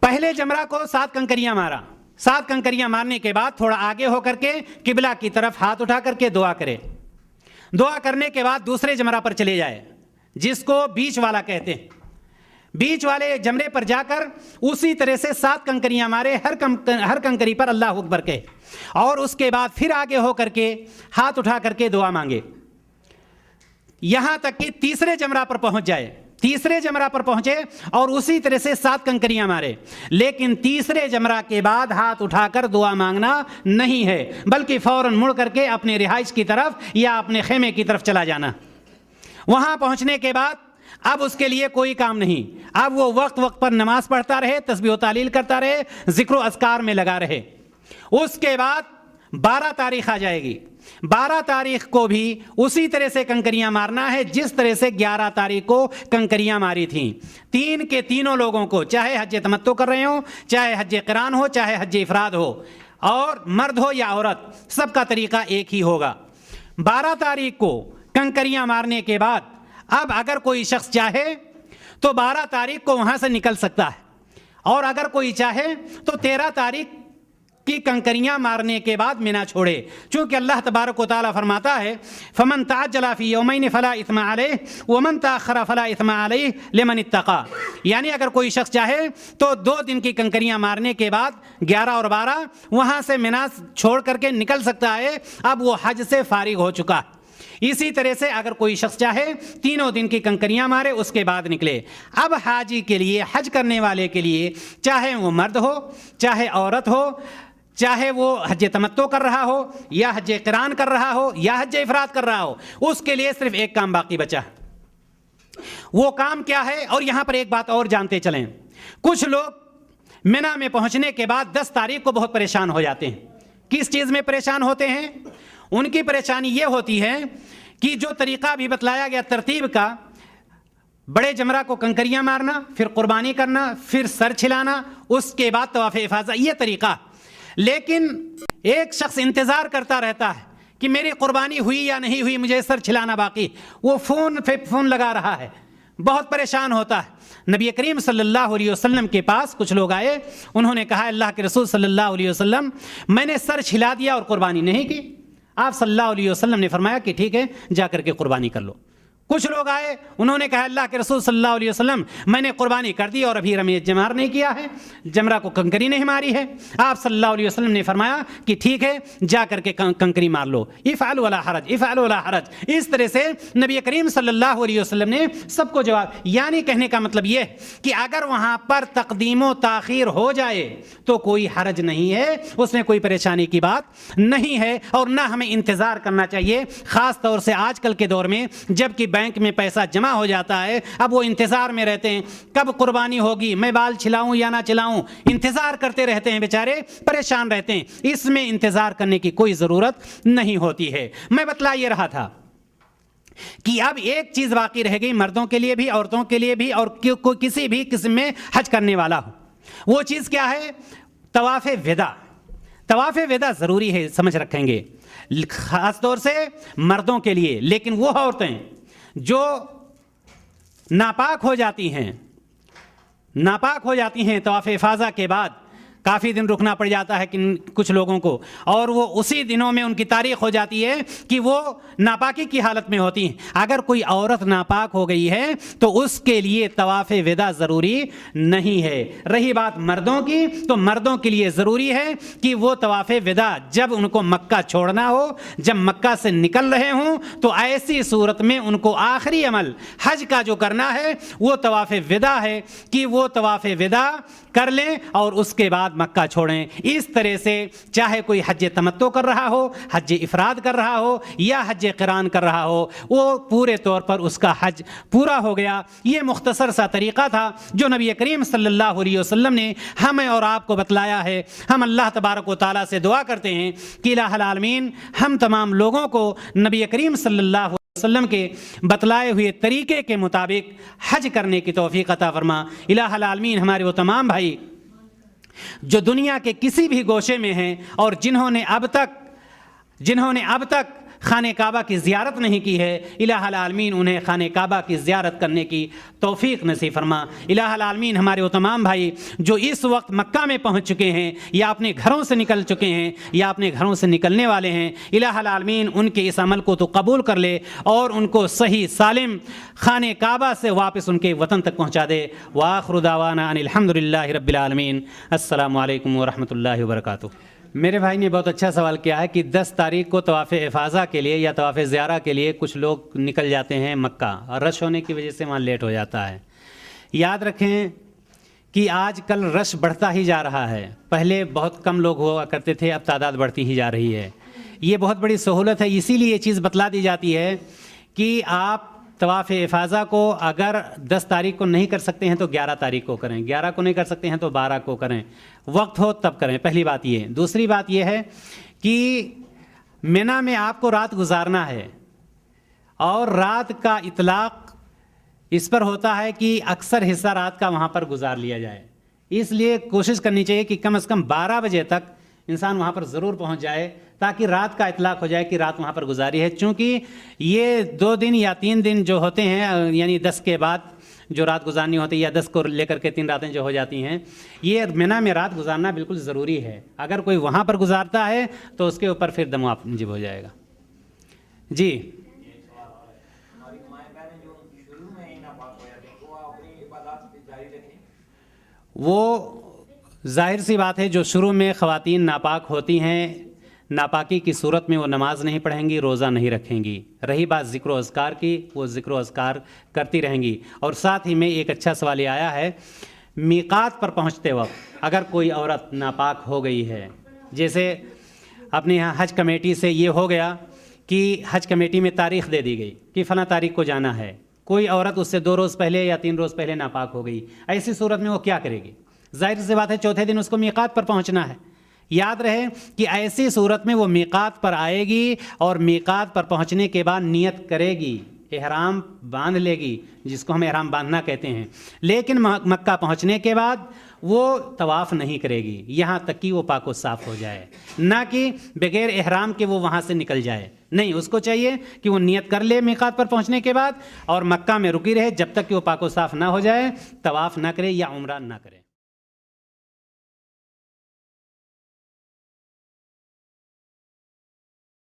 پہلے جمرہ کو 7 کنکریاں مارا، 7 کنکریاں مارنے کے بعد تھوڑا آگے ہو کر کے قبلہ کی طرف ہاتھ اٹھا کر کے دعا کرے۔ دعا کرنے کے بعد دوسرے جمرہ پر چلے جائے، جس کو بیچ والا کہتے ہیں۔ بیچ والے جمرے پر جا کر اسی طرح سے 7 کنکریاں مارے، ہر کنکری پر اللہ اکبر کہے، اور اس کے بعد پھر آگے ہو کر کے ہاتھ اٹھا کر کے دعا مانگے، یہاں تک کہ تیسرے جمرہ پر پہنچ جائے۔ تیسرے جمرہ پر پہنچے اور اسی طرح سے 7 کنکریاں مارے، لیکن تیسرے جمرہ کے بعد ہاتھ اٹھا کر دعا مانگنا نہیں ہے، بلکہ فوراً مڑ کر کے اپنے رہائش کی طرف یا اپنے خیمے کی طرف چلا جانا۔ وہاں پہنچنے کے بعد اب اس کے لیے کوئی کام نہیں، اب وہ وقت پر نماز پڑھتا رہے، تسبیح و تعلیل کرتا رہے، ذکر و اذکار میں لگا رہے۔ اس کے بعد 12 تاریخ آ جائے گی، 12 تاریخ کو بھی اسی طرح سے کنکریاں مارنا ہے جس طرح سے 11 تاریخ کو کنکریاں ماری تھیں۔ 3 کے تینوں لوگوں کو، چاہے حج تمتع کر رہے ہوں، چاہے حج قران ہو، چاہے حج افراد ہو، اور مرد ہو یا عورت، سب کا طریقہ ایک ہی ہوگا۔ 12 تاریخ کو کنکریاں مارنے کے بعد اب اگر کوئی شخص چاہے تو 12 تاریخ کو وہاں سے نکل سکتا ہے، اور اگر کوئی چاہے تو 13 تاریخ کی کنکریاں مارنے کے بعد مینا چھوڑے، چونکہ اللہ تبارک و تعالیٰ فرماتا ہے فمن تعجل فی یومین فلا اثم علیہ ومن تاخر فلا اثم علیہ لمن اتقی، یعنی اگر کوئی شخص چاہے تو 2 دن کی کنکریاں مارنے کے بعد 11 اور 12 وہاں سے مینا چھوڑ کر کے نکل سکتا ہے، اب وہ حج سے فارغ ہو چکا۔ اسی طرح سے اگر کوئی شخص چاہے 3 دن کی کنکریاں مارے، اس کے بعد نکلے۔ اب حاجی کے لیے، حج کرنے والے کے لیے، چاہے وہ مرد ہو، چاہے عورت ہو، چاہے وہ حج تمتع کر رہا ہو یا حج قران کر رہا ہو یا حج افراد کر رہا ہو، اس کے لیے صرف ایک کام باقی بچا۔ وہ کام کیا ہے؟ اور یہاں پر ایک بات اور جانتے چلیں، کچھ لوگ مینا میں پہنچنے کے بعد 10 تاریخ کو بہت پریشان ہو جاتے ہیں۔ کس چیز میں پریشان ہوتے ہیں؟ ان کی پریشانی یہ ہوتی ہے کہ جو طریقہ بھی بتلایا گیا ترتیب کا، بڑے جمرہ کو کنکریاں مارنا، پھر قربانی کرنا، پھر سر چھلانا، اس کے بعد طواف افاضہ، یہ طریقہ، لیکن ایک شخص انتظار کرتا رہتا ہے کہ میری قربانی ہوئی یا نہیں ہوئی، مجھے سر چھلانا باقی، وہ فون لگا رہا ہے، بہت پریشان ہوتا ہے۔ نبی کریم صلی اللہ علیہ وسلم کے پاس کچھ لوگ آئے، انہوں نے کہا اللہ کے رسول صلی اللہ علیہ وسلم، میں نے سر چھلا دیا اور قربانی نہیں کی۔ آپ صلی اللہ علیہ وسلم نے فرمایا کہ ٹھیک ہے، جا کر کے قربانی کر لو۔ کچھ لوگ آئے، انہوں نے کہا اللہ کے رسول صلی اللہ علیہ وسلم، میں نے قربانی کر دی اور ابھی رمی جمار نہیں کیا ہے، جمرہ کو کنکری نہیں ماری ہے۔ آپ صلی اللہ علیہ وسلم نے فرمایا کہ ٹھیک ہے، جا کر کے کنکری مار لو، افعل ولا حرج، افعل ولا حرج۔ اس طرح سے نبی کریم صلی اللہ علیہ وسلم نے سب کو جواب، یعنی کہنے کا مطلب یہ کہ اگر وہاں پر تقدیم و تاخیر ہو جائے تو کوئی حرج نہیں ہے، اس میں کوئی پریشانی کی بات نہیں ہے، اور نہ ہمیں انتظار کرنا چاہیے، خاص طور سے آج کل کے دور میں جب کہ بینک میں پیسہ جمع ہو جاتا ہے، اب وہ انتظار میں رہتے ہیں کب قربانی ہوگی، میں بال چھلاؤں یا نہ چھلاؤں، انتظار کرتے رہتے ہیں، بیچارے پریشان رہتے ہیں۔ اس میں انتظار کرنے کی کوئی ضرورت نہیں ہوتی ہے۔ میں بتلا یہ رہا تھا کہ اب ایک چیز باقی رہ گئی، مردوں کے لیے بھی، عورتوں کے لیے بھی، اور کوئی کسی بھی قسم میں حج کرنے والا ہو، وہ چیز کیا ہے؟ طواف وداع۔ طواف وداع ضروری ہے، سمجھ رکھیں گے، خاص طور سے مردوں کے لیے، لیکن وہ عورتیں جو ناپاک ہو جاتی ہیں طواف افاضہ کے بعد، کافی دن رکنا پڑ جاتا ہے کچھ لوگوں کو، اور وہ اسی دنوں میں ان کی تاریخ ہو جاتی ہے کہ وہ ناپاکی کی حالت میں ہوتی ہیں۔ اگر کوئی عورت ناپاک ہو گئی ہے تو اس کے لیے طواف وداع ضروری نہیں ہے۔ رہی بات مردوں کی، تو مردوں کے لیے ضروری ہے کہ وہ طواف وداع جب ان کو مکہ چھوڑنا ہو، جب مکہ سے نکل رہے ہوں، تو ایسی صورت میں ان کو آخری عمل حج کا جو کرنا ہے وہ طواف وداع ہے، کہ وہ طواف وداع کر لیں اور اس کے بعد مکہ چھوڑیں۔ اس طرح سے چاہے کوئی حج تمتع کر رہا ہو، حج افراد کر رہا ہو یا حج قران کر رہا ہو، وہ پورے طور پر اس کا حج پورا ہو گیا۔ یہ مختصر سا طریقہ تھا جو نبی کریم صلی اللہ علیہ وسلم نے ہمیں اور آپ کو بتلایا ہے۔ ہم اللہ تبارک و تعالیٰ سے دعا کرتے ہیں کہ الہ العالمین ہم تمام لوگوں کو نبی کریم صلی اللہ علیہ وسلم کے بتلائے ہوئے طریقے کے مطابق حج کرنے کی توفیق عطا فرما۔ الہ العالمین ہمارے وہ تمام بھائی جو دنیا کے کسی بھی گوشے میں ہیں اور جنہوں نے اب تک خانہ کعبہ کی زیارت نہیں کی ہے، الہ العالمین انہیں خانہ کعبہ کی زیارت کرنے کی توفیق نصیب فرما۔ الہ العالمین ہمارے وہ تمام بھائی جو اس وقت مکہ میں پہنچ چکے ہیں یا اپنے گھروں سے نکل چکے ہیں یا اپنے گھروں سے نکلنے والے ہیں، الہ العالمین ان کے اس عمل کو تو قبول کر لے اور ان کو صحیح سالم خانہ کعبہ سے واپس ان کے وطن تک پہنچا دے۔ وآخر دعوانا ان الحمدللہ رب العالمین۔ السلام علیکم ورحمۃ اللہ وبرکاتہ۔ میرے بھائی نے بہت اچھا سوال کیا ہے کہ 10 تاریخ کو طواف افاضہ کے لیے یا طواف زیارہ کے لیے کچھ لوگ نکل جاتے ہیں مکہ اور رش ہونے کی وجہ سے وہاں لیٹ ہو جاتا ہے۔ یاد رکھیں کہ آج کل رش بڑھتا ہی جا رہا ہے، پہلے بہت کم لوگ ہوا کرتے تھے، اب تعداد بڑھتی ہی جا رہی ہے۔ یہ بہت بڑی سہولت ہے، اسی لیے یہ چیز بتلا دی جاتی ہے کہ آپ طواف افاضہ کو اگر 10 تاریخ کو نہیں کر سکتے ہیں تو 11 تاریخ کو کریں، 11 کو نہیں کر سکتے ہیں تو 12 کو کریں، وقت ہو تب کریں۔ پہلی بات یہ۔ دوسری بات یہ ہے کہ منی میں آپ کو رات گزارنا ہے اور رات کا اطلاق اس پر ہوتا ہے کہ اکثر حصہ رات کا وہاں پر گزار لیا جائے، اس لیے کوشش کرنی چاہیے کہ کم از کم 12 بجے تک انسان وہاں پر ضرور پہنچ جائے تاکہ رات کا اطلاق ہو جائے کہ رات وہاں پر گزاری ہے۔ چونکہ یہ 2 دن یا 3 دن جو ہوتے ہیں، یعنی 10 کے بعد جو رات گزارنی ہوتی ہے یا 10 کو لے کر کے 3 راتیں جو ہو جاتی ہیں، یہ منی میں رات گزارنا بالکل ضروری ہے۔ اگر کوئی وہاں پر گزارتا ہے تو اس کے اوپر پھر دم واجب ہو جائے گا۔ جی وہ ظاہر سی بات ہے، جو شروع میں خواتین ناپاک ہوتی ہیں، ناپاکی کی صورت میں وہ نماز نہیں پڑھیں گی، روزہ نہیں رکھیں گی۔ رہی بات ذکر و اذکار کی، وہ ذکر و اذکار کرتی رہیں گی۔ اور ساتھ ہی میں ایک اچھا سوال یہ آیا ہے، میقات پر پہنچتے وقت اگر کوئی عورت ناپاک ہو گئی ہے، جیسے اپنے یہاں حج کمیٹی سے یہ ہو گیا کہ حج کمیٹی میں تاریخ دے دی گئی کہ فلاں تاریخ کو جانا ہے، کوئی عورت اس سے 2 روز پہلے یا 3 روز پہلے ناپاک ہو گئی، ایسی صورت میں وہ کیا کرے گی؟ ظاہر سی بات ہے چوتھے دن اس کو میقات پر پہنچنا ہے۔ یاد رہے کہ ایسی صورت میں وہ میقات پر آئے گی اور میقات پر پہنچنے کے بعد نیت کرے گی، احرام باندھ لے گی، جس کو ہم احرام باندھنا کہتے ہیں، لیکن مکہ پہنچنے کے بعد وہ طواف نہیں کرے گی یہاں تک کہ وہ پاک و صاف ہو جائے، نہ کہ بغیر احرام کے وہ وہاں سے نکل جائے۔ نہیں، اس کو چاہیے کہ وہ نیت کر لے میقات پر پہنچنے کے بعد اور مکہ میں رکی رہے جب تک کہ وہ پاک و صاف نہ ہو جائے، طواف نہ کرے یا عمرہ نہ کرے۔